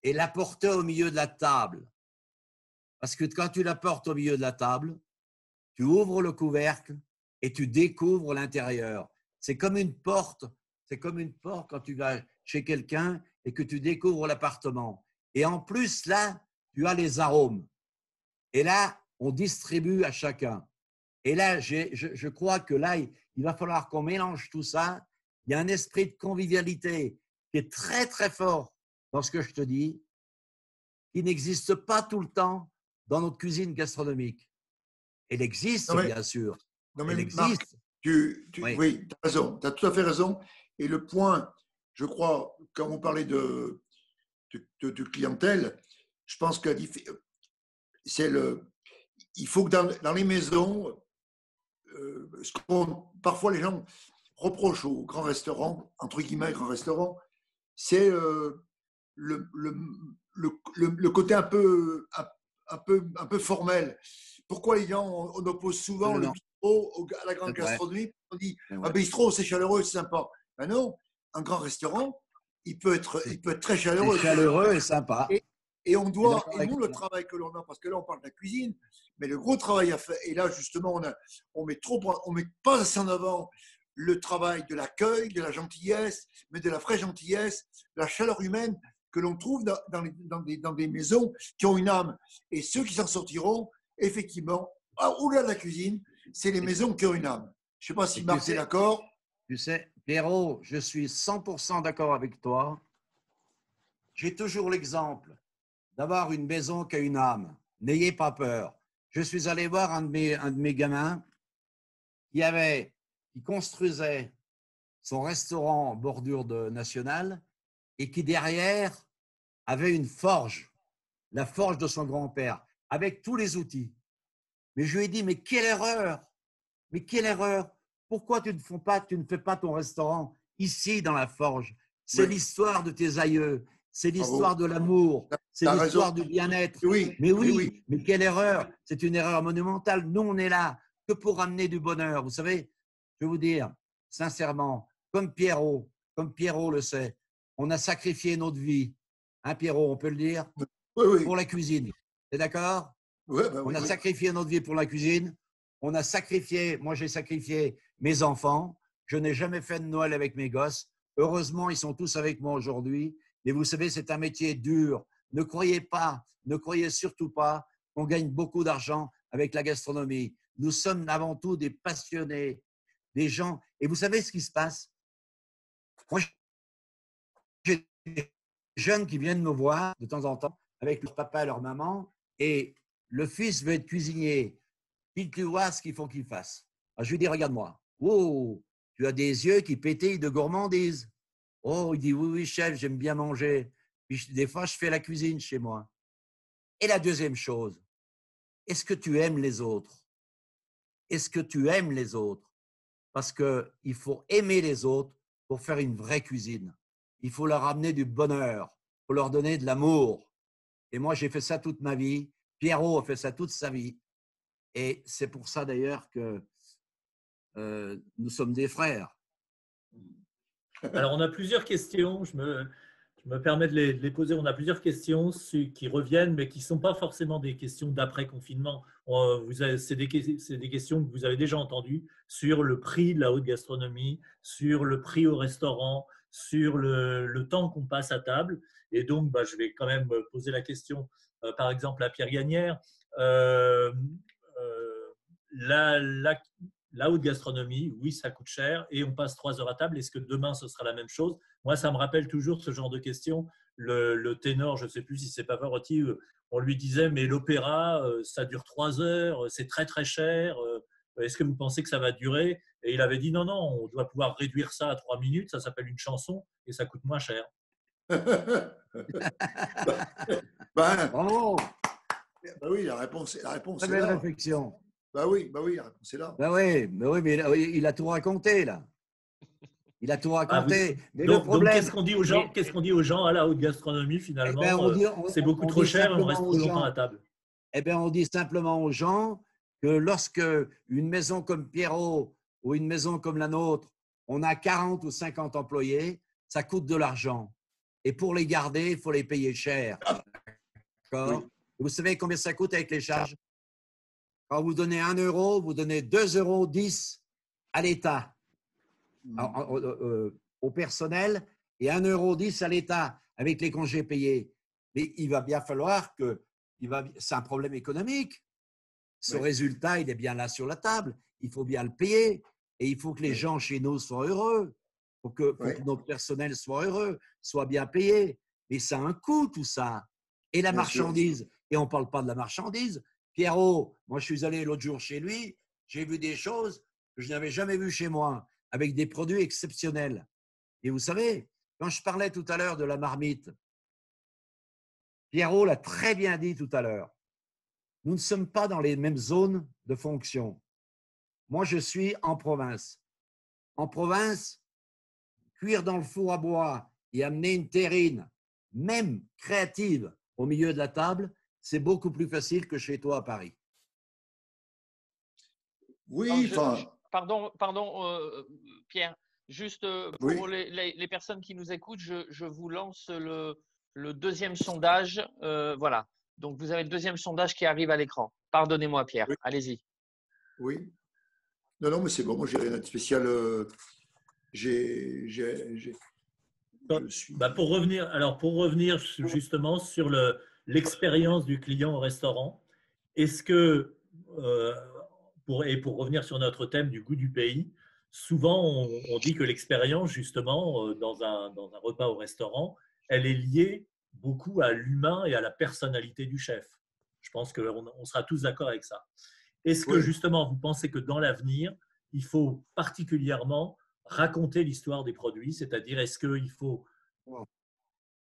et l'apporter au milieu de la table. Parce que quand tu l'apportes au milieu de la table, tu ouvres le couvercle et tu découvres l'intérieur. C'est comme une porte quand tu vas chez quelqu'un et que tu découvres l'appartement. Et en plus, là, tu as les arômes. Et là, on distribue à chacun. Et là, je crois que là, il va falloir qu'on mélange tout ça. Il y a un esprit de convivialité qui est très, très fort dans ce que je te dis, qui n'existe pas tout le temps dans notre cuisine gastronomique. Elle existe, Non, mais, bien sûr. non, mais Elle Marc, existe. oui, Oui. tu as raison, tu as tout à fait raison. Et le point, je crois, quand on parlait de clientèle, je pense que c'est il faut que dans les maisons, parfois les gens reprochent aux grands restaurants, entre guillemets, grands restaurants, c'est le, le, le côté un peu formel. Pourquoi les gens, on oppose souvent le Absolument. bistrot à la grande C'est vrai. gastronomie? On dit, C'est un vrai. bistrot, c'est chaleureux, c'est sympa. Ben non, un grand restaurant, il peut être très chaleureux. C'est chaleureux et sympa. Et on Je suis doit, d'accord et avec nous, le toi. travail que l'on a, parce que là, on parle de la cuisine, mais le gros travail à faire, et là, justement, on met pas assez en avant le travail de l'accueil, de la gentillesse, mais de la vraie gentillesse, de la chaleur humaine que l'on trouve dans des maisons qui ont une âme. Et ceux qui s'en sortiront, effectivement, au-delà de la cuisine, c'est les maisons qui ont une âme. Je ne sais pas si Et Marc est d'accord. Tu sais, Pierrot, je suis 100% d'accord avec toi. J'ai toujours l'exemple d'avoir une maison qui a une âme. N'ayez pas peur. Je suis allé voir un de mes gamins qui construisait son restaurant en bordure de National et qui derrière avait une forge, la forge de son grand-père, avec tous les outils. Mais je lui ai dit, mais quelle erreur! Mais quelle erreur! Pourquoi tu ne fais pas ton restaurant ici dans la forge? C'est Oui. l'histoire de tes aïeux, c'est Bravo. l'histoire de l'amour, c'est T'as l'histoire raison. du bien-être. Oui, Mais oui, oui, oui. mais quelle erreur! C'est une erreur monumentale. Nous, on est là que pour amener du bonheur. Vous savez, je vais vous dire, sincèrement, comme Pierrot le sait, on a sacrifié notre vie, hein, Pierrot, on peut le dire, Oui, oui. pour la cuisine. T'es d'accord? Ouais, ben On oui, a oui. sacrifié notre vie pour la cuisine. Moi j'ai sacrifié mes enfants. Je n'ai jamais fait de Noël avec mes gosses. Heureusement, ils sont tous avec moi aujourd'hui. Mais vous savez, c'est un métier dur. Ne croyez surtout pas qu'on gagne beaucoup d'argent avec la gastronomie. Nous sommes avant tout des passionnés, des gens. Et vous savez ce qui se passe? Moi, j'ai des jeunes qui viennent me voir de temps en temps avec leur papa et leur maman. Et le fils veut être cuisinier. Puis tu vois ce qu'il faut qu'il fasse. Alors, je lui dis, regarde-moi. Oh, tu as des yeux qui pétillent de gourmandise. Oh, il dit, oui, oui, chef, j'aime bien manger. Puis des fois, je fais la cuisine chez moi. Et la deuxième chose, est-ce que tu aimes les autres? Est-ce que tu aimes les autres? Parce qu'il faut aimer les autres pour faire une vraie cuisine. Il faut leur amener du bonheur, il faut leur donner de l'amour. Et moi, j'ai fait ça toute ma vie. Pierrot a fait ça toute sa vie. Et c'est pour ça d'ailleurs que nous sommes des frères. Alors, on a plusieurs questions. Je me permets de les poser. On a plusieurs questions qui reviennent, mais qui ne sont pas forcément des questions d'après-confinement. C'est des questions que vous avez déjà entendues sur le prix de la haute gastronomie, sur le prix au restaurant, sur le temps qu'on passe à table. Et donc, je vais quand même poser la question, par exemple, à Pierre Gagnère. La haute gastronomie, oui, ça coûte cher et on passe 3 heures à table. Est-ce que demain, ce sera la même chose? Moi, ça me rappelle toujours ce genre de questions. Le ténor, je ne sais plus si c'est Pavarotti, on lui disait, mais l'opéra, ça dure 3 heures, c'est très, très cher. Est-ce que vous pensez que ça va durer? Et il avait dit, non, non, on doit pouvoir réduire ça à 3 minutes. Ça s'appelle une chanson et ça coûte moins cher. Bravo! Oui, la réponse Très est belle là. réflexion. bah oui, la réponse est là. Oui, mais il a tout raconté, là. Il a tout Ah, raconté. Mais le donc, problème, qu'est-ce qu'on dit aux gens? mais- Qu'est-ce qu'on dit aux gens à la haute gastronomie eh ben, finalement? on dit, C'est beaucoup on trop dit cher et on reste simplement trop aux longtemps à gens, table. eh ben, on dit simplement aux gens que lorsque une maison comme Pierrot ou une maison comme la nôtre, on a 40 ou 50 employés, ça coûte de l'argent. Et pour les garder, il faut les payer cher. D'accord? Oui. Vous savez combien ça coûte avec les charges? Quand vous donnez 1 euro, vous donnez 2,10 € à l'État, au personnel, et 1,10 € à l'État avec les congés payés. Mais il va bien falloir que… C'est un problème économique. Ce Oui. résultat, il est bien là sur la table. Il faut bien le payer. Et il faut que les gens chez nous soient heureux. Faut que notre personnel soit heureux, soit bien payé. Mais ça a un coût, tout ça. Et la Bien sûr. marchandise. Et on ne parle pas de la marchandise. Pierrot, moi, je suis allé l'autre jour chez lui. J'ai vu des choses que je n'avais jamais vues chez moi, avec des produits exceptionnels. Et vous savez, quand je parlais tout à l'heure de la marmite, Pierrot l'a très bien dit tout à l'heure. Nous ne sommes pas dans les mêmes zones de fonction. Moi, je suis en province. En province, cuire dans le four à bois et amener une terrine, même créative, au milieu de la table, c'est beaucoup plus facile que chez toi à Paris. Oui, Pardon, Pierre, juste pour oui. les personnes qui nous écoutent, je vous lance le deuxième sondage. Voilà. Donc, vous avez le deuxième sondage qui arrive à l'écran. Pardonnez-moi, Pierre. Oui. Allez-y. Oui. Non, mais c'est bon. Moi, j'ai rien de spécial. Je suis. Pour revenir justement sur l'expérience du client au restaurant, est-ce que, pour revenir sur notre thème du goût du pays, souvent on dit que l'expérience justement dans un repas au restaurant, elle est liée beaucoup à l'humain et à la personnalité du chef. Je pense qu'on sera tous d'accord avec ça. Est-ce que Oui. justement vous pensez que dans l'avenir, il faut particulièrement raconter l'histoire des produits, c'est-à-dire est-ce qu'il faut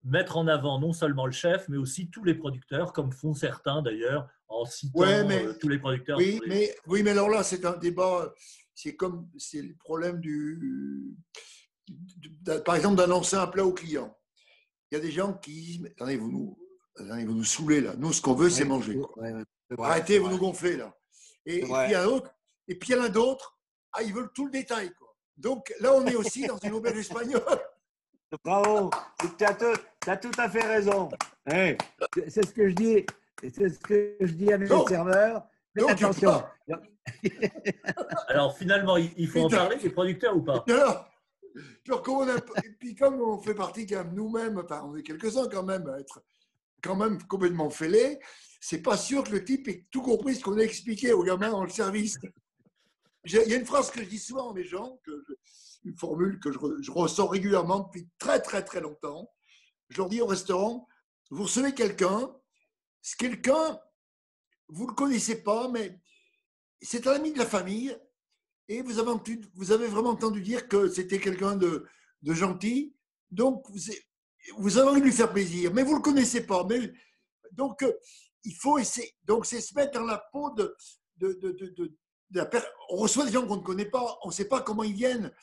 mettre en avant non seulement le chef, mais aussi tous les producteurs, comme font certains d'ailleurs, en citant Ouais, mais tous les producteurs. oui, mais alors là, c'est un débat. C'est le problème par exemple, d'annoncer un plat au client. Il y a des gens qui disent, mais attendez, vous nous saoulez là. Nous, ce qu'on veut, c'est manger. Quoi. Arrêtez, vous nous gonflez là. Et puis il y a d'autres, et puis il y en a d'autres, ils veulent tout le détail. Quoi. Donc là, on est aussi dans une auberge espagnole. Bravo, tu as tout à fait raison. Hey, c'est ce que je dis. C'est ce que je dis à mes serveurs. Faites attention. Alors finalement, il faut en parler des producteurs ou pas? Et puis comme on fait partie quand même nous-mêmes, enfin, on est quelques-uns quand même à être quand même complètement fêlés, c'est pas sûr que le type ait tout compris ce qu'on a expliqué aux gamins dans le service. Il y a une phrase que je dis souvent à mes gens, une formule que je ressors régulièrement depuis très très très longtemps. Je leur dis au restaurant, vous recevez quelqu'un, ce quelqu'un, vous ne le connaissez pas, mais c'est un ami de la famille, et vous avez vraiment entendu dire que c'était quelqu'un de gentil, donc vous avez envie de lui faire plaisir, mais vous ne le connaissez pas. Donc, il faut essayer. Donc, c'est se mettre dans la peau on reçoit des gens qu'on ne connaît pas, on ne sait pas comment ils viennent,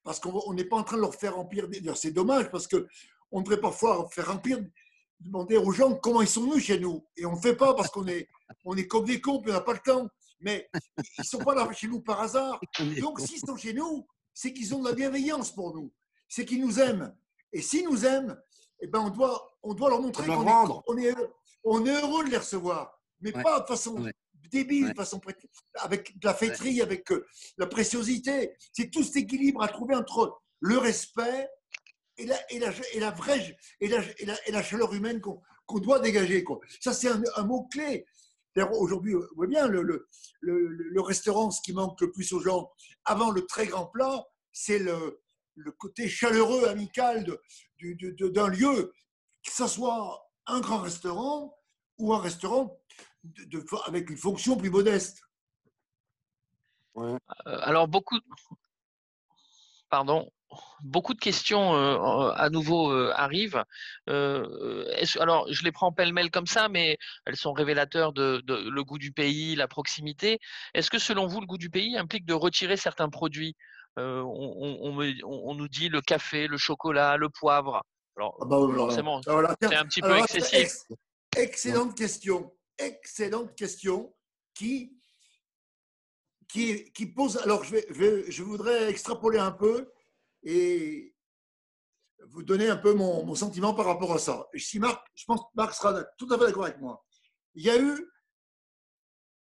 parce qu'on n'est pas en train de leur faire remplir. C'est dommage parce qu'on devrait parfois faire remplir, demander aux gens comment ils sont venus chez nous. Et on ne le fait pas parce qu'on est comme des cons, puis on n'a pas le temps. Mais ils ne sont pas là chez nous par hasard. Donc, s'ils sont chez nous, c'est qu'ils ont de la bienveillance pour nous. C'est qu'ils nous aiment. Et s'ils nous aiment, eh ben on doit leur montrer qu'on est heureux de les recevoir. Mais pas de façon débile, avec de la fêterie, avec la préciosité. C'est tout cet équilibre à trouver entre le respect et la chaleur humaine qu'on doit dégager. Quoi. Ça, c'est un mot-clé. Aujourd'hui, vous voyez bien, le restaurant, ce qui manque le plus aux gens, avant le très grand plat, c'est le côté chaleureux, amical d'un lieu, que ce soit un grand restaurant ou un restaurant avec une fonction plus modeste. Alors, pardon, beaucoup de questions à nouveau arrivent. Alors, je les prends pêle-mêle comme ça, mais elles sont révélateurs de le goût du pays, la proximité. Est-ce que selon vous, le goût du pays implique de retirer certains produits? On nous dit le café, le chocolat, le poivre. Alors, Ah bah, forcément, tiens, c'est un petit peu alors, excessif. excellente question. Excellente question qui, qui pose. Alors, je voudrais extrapoler un peu et vous donner un peu mon sentiment par rapport à ça. Si Marc, je pense que Marc sera tout à fait d'accord avec moi. Il y a eu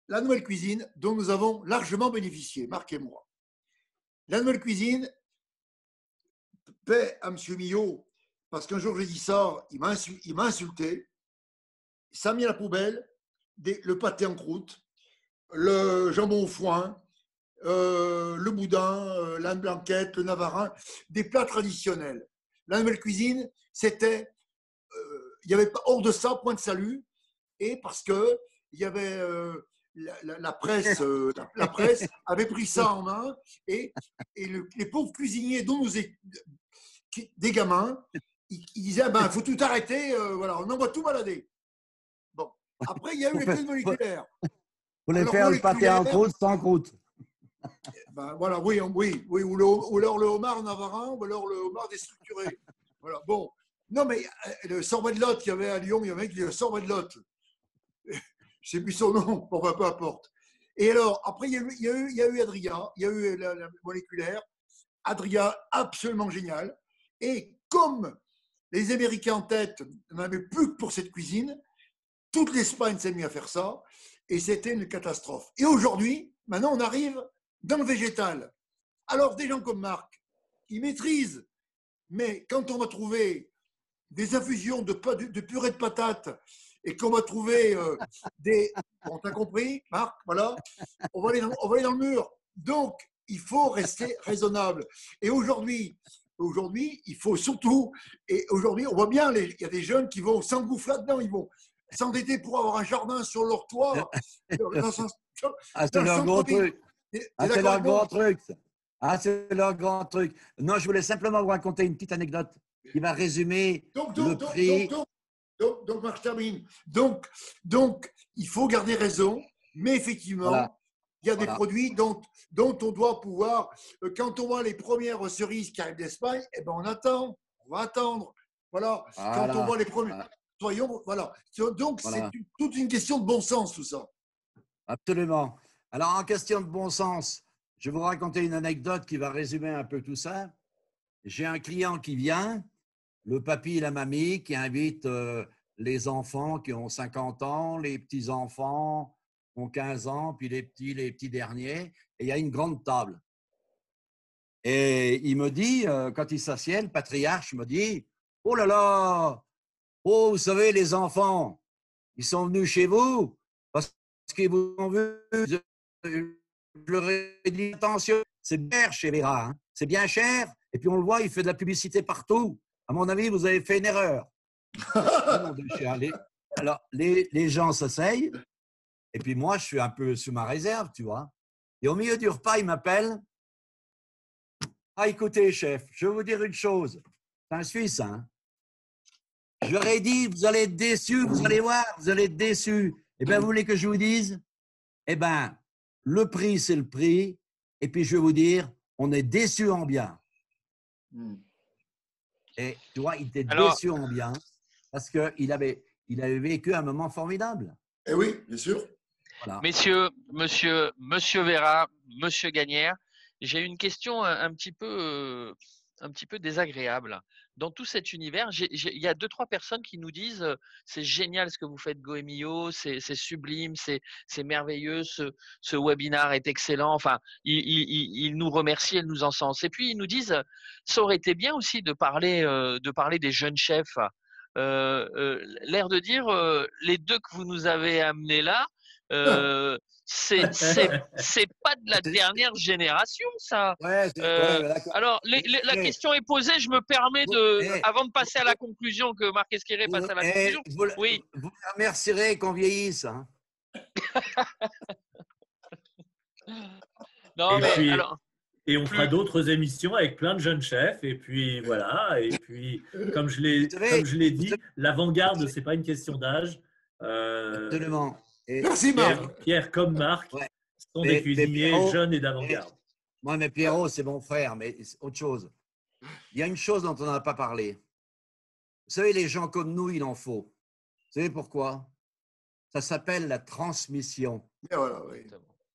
la nouvelle cuisine dont nous avons largement bénéficié, Marc et moi. La nouvelle cuisine, paix à M. Millot, parce qu'un jour j'ai dit ça, il m'a insulté, ça a mis à la poubelle le pâté en croûte, le jambon au foin, le boudin, la blanquette, le navarin, des plats traditionnels. La nouvelle cuisine, c'était, il n'y avait pas hors de ça, point de salut, et parce que il y avait la presse, la presse avait pris ça en main, et les pauvres cuisiniers dont des gamins, ils disaient il faut tout arrêter, voilà, on envoie tout balader. Bon, après il y a eu les plaies moléculaires. Vous voulez faire le pâté en croûte sans croûte. Ben, voilà, oui, ou alors le homard navarin, ou alors le homard déstructuré. Voilà, bon. Non, mais le sorbet de Lot, il y avait à Lyon, il y avait un mec qui disait le sorbet de Lot. Je ne sais plus son nom, enfin, peu importe. Et alors, après, il y a eu Adria, il y a eu la moléculaire. Adria, absolument génial. Et comme les Américains en tête n'avaient plus que pour cette cuisine, toute l'Espagne s'est mise à faire ça, et c'était une catastrophe. Et aujourd'hui, maintenant, on arrive dans le végétal. Alors, des gens comme Marc, ils maîtrisent, mais quand on va trouver des infusions de purée de patates et qu'on va trouver des... Bon, t'as compris, Marc, voilà, on va aller dans le mur. Donc, il faut rester raisonnable. Et aujourd'hui, il faut surtout, et aujourd'hui, on voit bien, il y a des jeunes qui vont s'engouffrer là-dedans, ils vont s'endetter pour avoir un jardin sur leur toit. C'est leur gros truc. C'est leur grand truc. C'est leur grand truc. Non, je voulais simplement vous raconter une petite anecdote qui va résumer le prix. Donc, Marc, je termine. Donc, il faut garder raison, mais effectivement, voilà. Il y a des produits dont on doit pouvoir, quand on voit les premières cerises qui arrivent d'Espagne, eh ben on attend, on va attendre. Voilà. Quand on voit les premières, soyons, voilà. Donc, c'est toute une question de bon sens, tout ça. Absolument. Alors, en question de bon sens, je vais vous raconter une anecdote qui va résumer un peu tout ça. J'ai un client qui vient, le papy et la mamie, qui invitent les enfants qui ont 50 ans, les petits-enfants ont 15 ans, puis les petits derniers, et il y a une grande table. Et il me dit, quand il s'assied, le patriarche me dit, « Oh là là, oh, vous savez, les enfants, ils sont venus chez vous parce qu'ils vous ont vu. Je leur ai dit, attention, c'est bien cher chez Vera, hein, c'est bien cher, et puis on le voit, il fait de la publicité partout. À mon avis, vous avez fait une erreur. » Alors, les gens s'asseyent, et puis moi, je suis un peu sous ma réserve, tu vois. Et au milieu du repas, il m'appelle. Ah, écoutez, chef, je vais vous dire une chose. C'est un Suisse, hein. Je leur ai dit, vous allez être déçus, vous allez voir, vous allez être déçus. Eh bien, vous voulez que je vous dise? Eh bien, le prix, c'est le prix. Et puis, je vais vous dire, on est déçus en bien. Et tu vois, il était déçu en bien parce qu'il avait vécu un moment formidable. Eh oui, bien sûr. Voilà. Monsieur Vera, monsieur Gagnère, j'ai une question un petit peu désagréable. Dans tout cet univers, il y a 2-3 personnes qui nous disent c'est génial ce que vous faites, Goemio, c'est sublime, c'est merveilleux, ce webinar est excellent. Enfin, ils nous remercient, ils nous encensent. Et puis ils nous disent ça aurait été bien aussi de parler des jeunes chefs. L'air de dire les deux que vous nous avez amenés là. C'est pas de la dernière génération, ça. Alors, la question est posée. Je me permets avant de passer à la conclusion, que Marc Esquerré passe à la conclusion. Oui. Vous remercierez qu'on vieillisse. Hein. Non, mais alors. Et on fera d'autres émissions avec plein de jeunes chefs. Et puis voilà. Et puis, comme je l'ai dit, l'avant-garde, ce n'est pas une question d'âge. Absolument. Et Merci, Marc. Pierre comme Marc ouais. sont des cuisiniers Pierrot, jeunes et d'avant-garde. Moi, mais Pierrot, c'est mon frère, mais c'est autre chose. Il y a une chose dont on n'a pas parlé. Vous savez, les gens comme nous, il en faut. Vous savez pourquoi? Ça s'appelle la transmission. Et voilà, oui.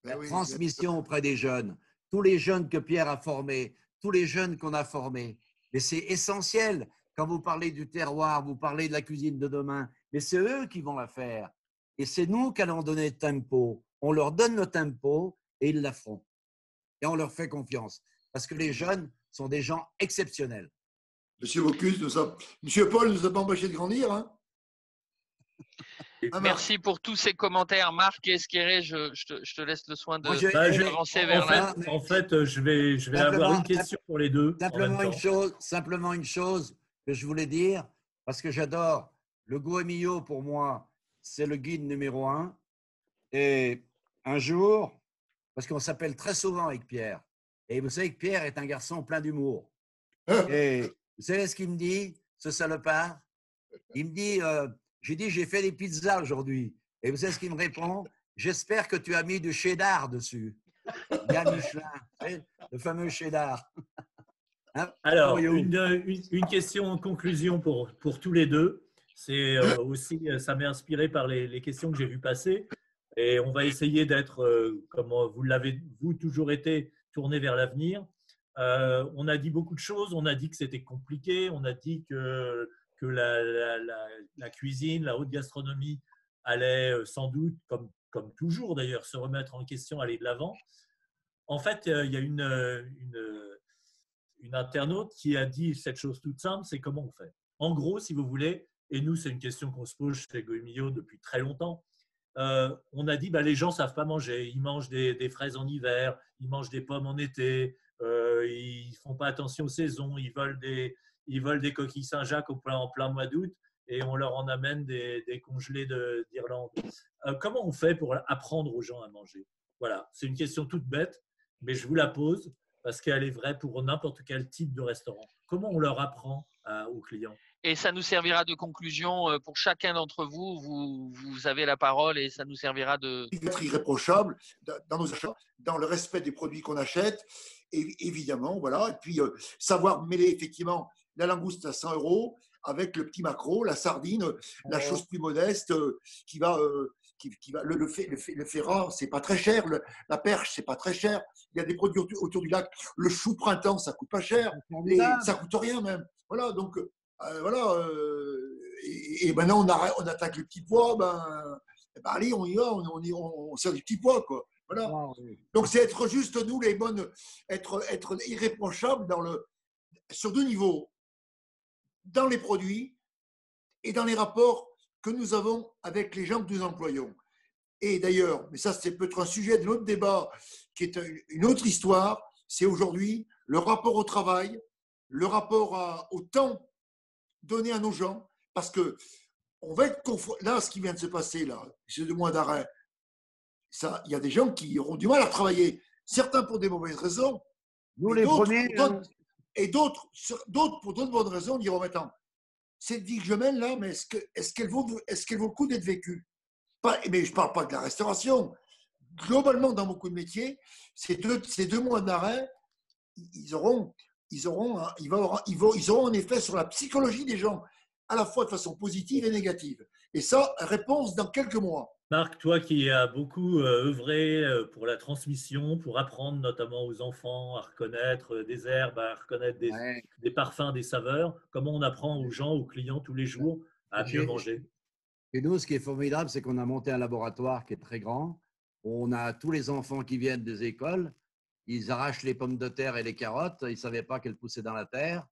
La Oui, transmission auprès des jeunes. Tous les jeunes que Pierre a formés, tous les jeunes qu'on a formés. Mais c'est essentiel. Quand vous parlez du terroir, vous parlez de la cuisine de demain, mais c'est eux qui vont la faire. Et c'est nous qui allons donner le tempo. On leur donne le tempo et ils la feront. Et on leur fait confiance. Parce que les jeunes sont des gens exceptionnels. Monsieur Bocuse, Monsieur Paul ne nous a pas empêché de grandir. Hein. Merci pour tous ces commentaires. Marc et Esqueré, je te laisse le soin de avancer vers là. En fait, je vais avoir une question pour les deux. Simplement une chose que je voulais dire, parce que j'adore le Goemio, pour moi, c'est le guide numéro 1. Et un jour, parce qu'on s'appelle très souvent avec Pierre, et vous savez que Pierre est un garçon plein d'humour. Et vous savez ce qu'il me dit, ce salopard? Il me dit, j'ai fait des pizzas aujourd'hui. Et vous savez ce qu'il me répond? J'espère que tu as mis du cheddar dessus. Yann Michelin, le fameux cheddar. Hein? Alors, une question en conclusion pour tous les deux. C'est aussi, ça m'est inspiré par les questions que j'ai vues passer. Et on va essayer d'être, comme vous l'avez, vous, toujours été, tourné vers l'avenir. On a dit beaucoup de choses. On a dit que c'était compliqué. On a dit que la cuisine, la haute gastronomie allait sans doute, comme toujours d'ailleurs, se remettre en question, aller de l'avant. En fait, il y a une internaute qui a dit cette chose toute simple, c'est comment on fait. En gros, si vous voulez, et nous, c'est une question qu'on se pose chez Goemio depuis très longtemps, on a dit les gens ne savent pas manger. Ils mangent des fraises en hiver, ils mangent des pommes en été, ils ne font pas attention aux saisons, ils volent des coquilles Saint-Jacques en plein mois d'août et on leur en amène des congelés d'Irlande. Comment on fait pour apprendre aux gens à manger? Voilà, c'est une question toute bête, mais je vous la pose parce qu'elle est vraie pour n'importe quel type de restaurant. Comment on leur apprend aux clients? Et ça nous servira de conclusion pour chacun d'entre vous. Vous avez la parole et ça nous servira de… Être irréprochable dans nos achats, dans le respect des produits qu'on achète, et évidemment, voilà. Et puis, savoir mêler effectivement la langouste à 100 € avec le petit maquereau, la sardine, la chose plus modeste qui va… le ferrat, c'est pas très cher. La perche, c'est pas très cher. Il y a des produits autour du lac. Le chou printemps, ça coûte pas cher. Et ça coûte rien même. Voilà, donc… et maintenant on attaque le petit pois, allez, on y va, on sert du petit pois, quoi. Voilà. Donc c'est être juste nous les bonnes, être irréprochable sur deux niveaux, dans les produits et dans les rapports que nous avons avec les gens que nous employons. Et d'ailleurs, mais ça c'est peut-être un sujet de notre débat qui est une autre histoire, c'est aujourd'hui le rapport au travail, le rapport au temps donner à nos gens, parce que on va être là, ce qui vient de se passer là, ces 2 mois d'arrêt, ça, il y a des gens qui auront du mal à travailler, certains pour des mauvaises raisons, nous les premiers, et d'autres pour d'autres bonnes raisons, diront attends, cette vie que je mène là, mais est-ce qu'elle vaut le coup d'être vécue? Mais je ne parle pas de la restauration. Globalement, dans beaucoup de métiers, ces deux mois d'arrêt, ils auront un effet sur la psychologie des gens, à la fois de façon positive et négative. Et ça, réponse dans quelques mois. Marc, toi qui as beaucoup œuvré pour la transmission, pour apprendre notamment aux enfants à reconnaître des herbes, à reconnaître des parfums, des saveurs, comment on apprend aux gens, aux clients tous les jours à mieux manger? Et nous, ce qui est formidable, c'est qu'on a monté un laboratoire qui est très grand. On a tous les enfants qui viennent des écoles. Ils arrachent les pommes de terre et les carottes. Ils ne savaient pas qu'elles poussaient dans la terre.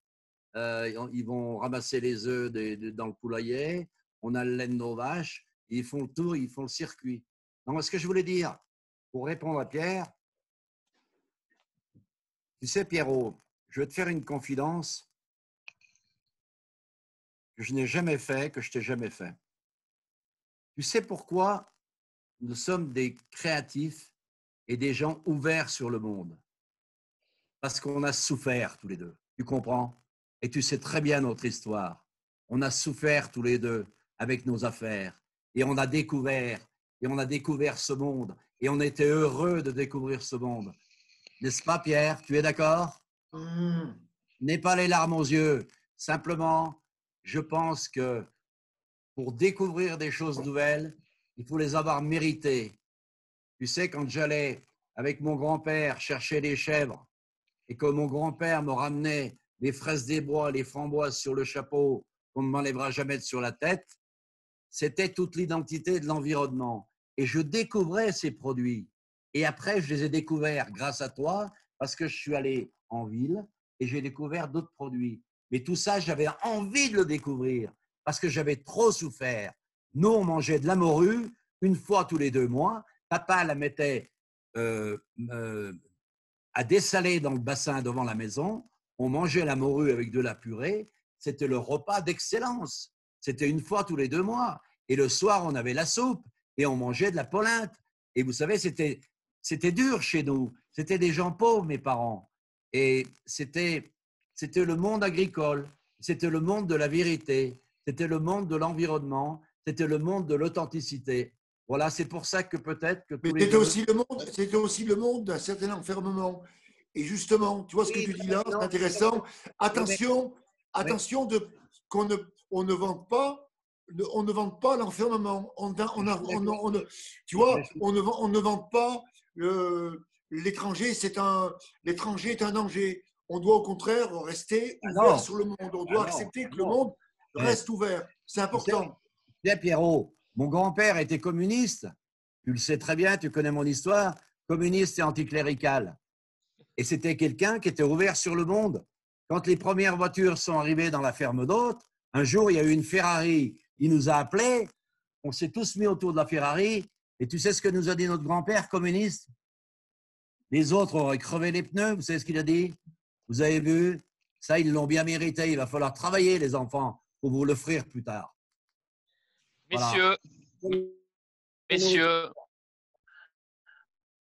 Ils vont ramasser les œufs dans le poulailler. On a le lait de nos vaches. Ils font le tour, ils font le circuit. Donc, ce que je voulais dire, pour répondre à Pierre, tu sais, Pierrot, je vais te faire une confidence que je n'ai jamais fait, que je t'ai jamais fait. Tu sais pourquoi nous sommes des créatifs et des gens ouverts sur le monde? parce qu'on a souffert tous les deux. Tu comprends? Et tu sais très bien notre histoire. On a souffert tous les deux avec nos affaires. Et on a découvert ce monde. Et on était heureux de découvrir ce monde. N'est-ce pas, Pierre? Tu es d'accord? N'aie pas les larmes aux yeux. Simplement, je pense que pour découvrir des choses nouvelles, il faut les avoir méritées. Tu sais, quand j'allais avec mon grand-père chercher les chèvres et que mon grand-père me ramenait les fraises des bois, les framboises sur le chapeau qu'on ne m'enlèvera jamais de sur la tête, c'était toute l'identité de l'environnement. Et je découvrais ces produits. Et après, je les ai découverts grâce à toi parce que je suis allé en ville et j'ai découvert d'autres produits. Mais tout ça, j'avais envie de le découvrir parce que j'avais trop souffert. Nous, on mangeait de la morue une fois tous les 2 mois. Papa la mettait à dessaler dans le bassin devant la maison. On mangeait la morue avec de la purée. C'était le repas d'excellence. C'était une fois tous les 2 mois. Et le soir, on avait la soupe et on mangeait de la polenta. Et vous savez, c'était dur chez nous. C'était des gens pauvres, mes parents. Et c'était le monde agricole. C'était le monde de la vérité. C'était le monde de l'environnement. C'était le monde de l'authenticité. Voilà, c'est pour ça que peut-être que Mais c'était aussi le monde d'un certain enfermement. Et justement, tu vois ce que tu dis là, c'est intéressant. Attention on ne vende pas l'enfermement. Tu vois, on ne vend pas l'étranger. L'étranger est un danger. On doit au contraire rester ouvert sur le monde. On doit accepter que le monde reste ouvert. C'est important. Bien, Pierrot, mon grand-père était communiste. Tu le sais très bien, tu connais mon histoire. Communiste et anticlérical. Et c'était quelqu'un qui était ouvert sur le monde. Quand les premières voitures sont arrivées dans la ferme d'hôtes, un jour, il y a eu une Ferrari. Il nous a appelés. On s'est tous mis autour de la Ferrari. Et tu sais ce que nous a dit notre grand-père communiste? Les autres auraient crevé les pneus. Vous savez ce qu'il a dit? Vous avez vu? Ça, ils l'ont bien mérité. Il va falloir travailler, les enfants, pour vous l'offrir plus tard. Messieurs,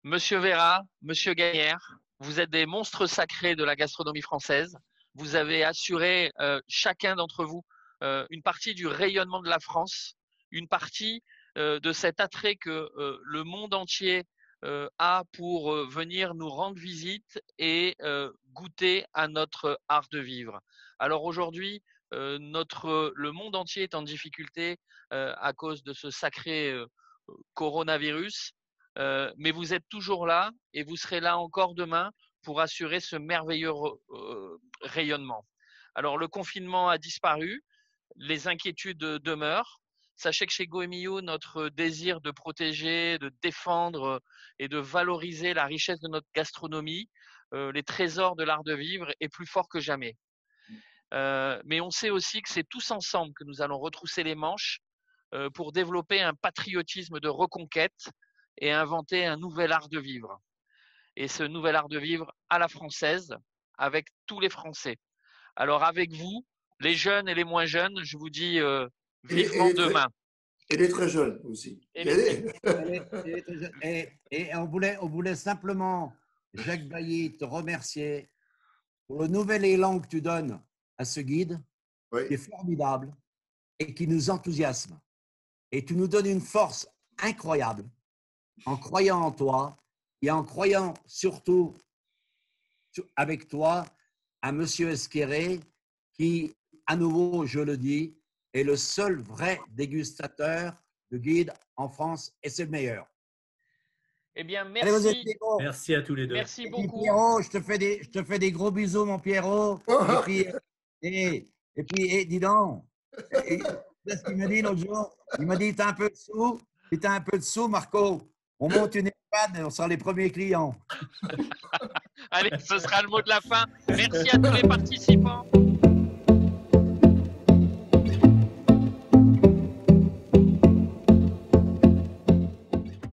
Monsieur Vera, Monsieur Gaillère, vous êtes des monstres sacrés de la gastronomie française. Vous avez assuré, chacun d'entre vous, une partie du rayonnement de la France, une partie de cet attrait que le monde entier a pour venir nous rendre visite et goûter à notre art de vivre. Alors aujourd'hui, le monde entier est en difficulté à cause de ce sacré coronavirus, mais vous êtes toujours là et vous serez là encore demain pour assurer ce merveilleux rayonnement. Alors le confinement a disparu, les inquiétudes demeurent. Sachez que chez Goemio, notre désir de protéger, de défendre et de valoriser la richesse de notre gastronomie, les trésors de l'art de vivre, est plus fort que jamais. Mais on sait aussi que c'est tous ensemble que nous allons retrousser les manches pour développer un patriotisme de reconquête et inventer un nouvel art de vivre. Et ce nouvel art de vivre à la française, avec tous les Français. Alors avec vous, les jeunes et les moins jeunes, je vous dis vivement demain. Et les très jeunes aussi. Et on voulait simplement, Jacques Bailly, te remercier pour le nouvel élan que tu donnes à ce guide, qui est formidable et qui nous enthousiasme. Et tu nous donnes une force incroyable en croyant en toi et en croyant surtout avec toi à Monsieur Esqueré qui, à nouveau, je le dis, est le seul vrai dégustateur de guide en France et c'est le meilleur. Eh bien, merci. Allez, merci à tous les deux. Merci beaucoup. Pierrot, je te fais des gros bisous, mon Pierrot. Et puis, dis donc, c'est ce qu'il m'a dit l'autre jour. Il m'a dit, t'as un peu de sous, Marco. On monte une EHPAD et on sera les premiers clients. Allez, ce sera le mot de la fin. Merci à tous les participants.